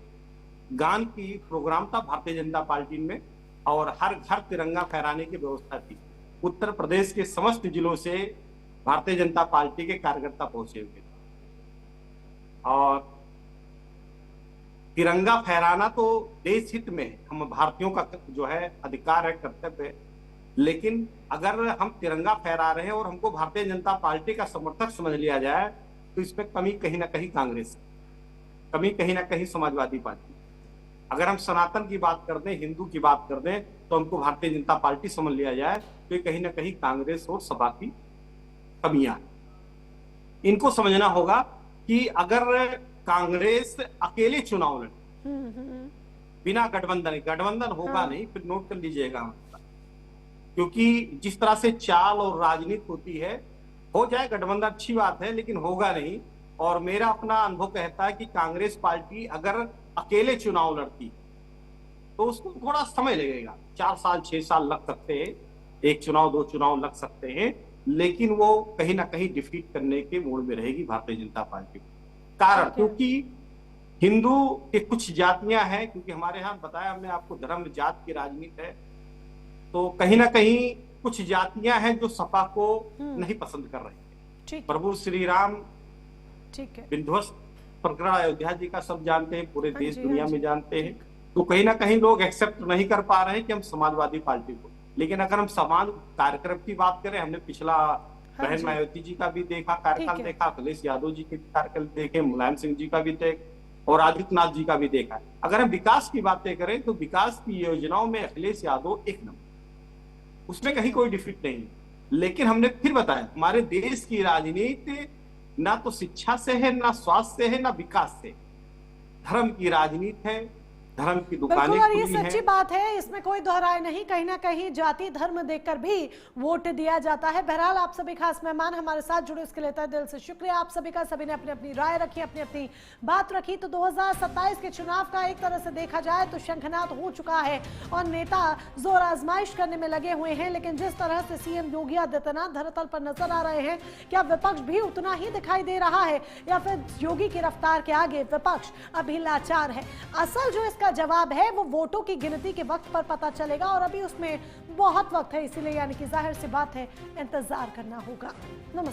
गान की प्रोग्राम था भारतीय जनता पार्टी में, और हर घर तिरंगा फहराने की व्यवस्था थी। उत्तर प्रदेश के समस्त जिलों से भारतीय जनता पार्टी के कार्यकर्ता पहुंचे हुए, और तिरंगा फहराना तो देश हित में है, हम भारतीयों का जो है अधिकार है, कर्तव्य है। लेकिन अगर हम तिरंगा फहरा रहे हैं और हमको भारतीय जनता पार्टी का समर्थक समझ लिया जाए, तो इसमें कमी कहीं ना कहीं कांग्रेस, कमी कहीं ना कहीं समाजवादी पार्टी। अगर हम सनातन की बात कर दें, हिंदू की बात कर दें, तो हमको भारतीय जनता पार्टी समझ लिया जाए, तो ये कहीं ना कहीं कांग्रेस और सपा की कमियां हैं। इनको समझना होगा कि अगर कांग्रेस अकेले चुनाव लड़े बिना गठबंधन होगा नहीं, फिर नोट कर लीजिएगा, क्योंकि जिस तरह से चाल और राजनीति होती है, हो जाए गठबंधन अच्छी बात है, लेकिन होगा नहीं। और मेरा अपना अनुभव कहता है कि कांग्रेस पार्टी अगर अकेले चुनाव लड़ती तो उसको थोड़ा समय लगेगा, 4 साल 6 साल लग सकते हैं, 1 चुनाव 2 चुनाव लग सकते हैं, लेकिन वो कहीं ना कहीं डिफीट करने के मोड़ में रहेगी भारतीय जनता पार्टी। कारण क्योंकि हिंदू के कुछ जातियां हैं, क्योंकि हमारे यहाँ बताया हमने आपको धर्म जात की राजनीति है, तो कहीं ना कहीं कुछ जातियां हैं जो सपा को नहीं पसंद कर रही है। प्रभु श्री राम, ठीक है, विध्वंस प्रकरण अयोध्या जी का सब जानते हैं, पूरे देश दुनिया में जानते हैं। तो कहीं ना कहीं लोग एक्सेप्ट नहीं कर पा रहे हैं कि हम समाजवादी पार्टी को। लेकिन अगर हम समान कार्यक्रम की बात करें, हमने पिछला बहन मायावती जी का भी देखा, कार्यक्रम देखा, अखिलेश यादव जी के कार्यक्रम देखे, मुलायम सिंह जी का भी देख, और आदित्यनाथ जी का भी देखा। अगर हम विकास की बातें करें तो विकास की योजनाओं में अखिलेश यादव 1 नंबर, उसमें कहीं कोई डिफीट नहीं। लेकिन हमने फिर बताया, हमारे देश की राजनीति ना तो शिक्षा से है, ना स्वास्थ्य से है, ना विकास से, धर्म की राजनीति है, धर्म की दुकानें बिल्कुल, और ये खुली हैं। सच्ची बात है, इसमें कोई दोहराए नहीं। कहीं ना कहीं जाति धर्म देखकर भी वोट दिया जाता है। बहरहाल आप सभी खास मेहमान हमारे साथ जुड़े, इसके लिए तहे दिल से शुक्रिया आप सभी का। सभी ने अपनी अपनी राय रखी, अपनी अपनी बात रखी। तो 2027 के चुनाव का एक तरह से देखा जाए तो शंखनाद हो चुका है और नेता जोर आजमाइश करने में लगे हुए हैं। लेकिन जिस तरह से सीएम योगी आदित्यनाथ धरातल पर नजर आ रहे हैं, क्या विपक्ष भी उतना ही दिखाई दे रहा है, या फिर योगी की रफ्तार के आगे विपक्ष अभी लाचार है? असल जो इसका जवाब है वो वोटों की गिनती के वक्त पर पता चलेगा, और अभी उसमें बहुत वक्त है, इसीलिए यानी कि जाहिर सी बात है इंतजार करना होगा। नमस्कार।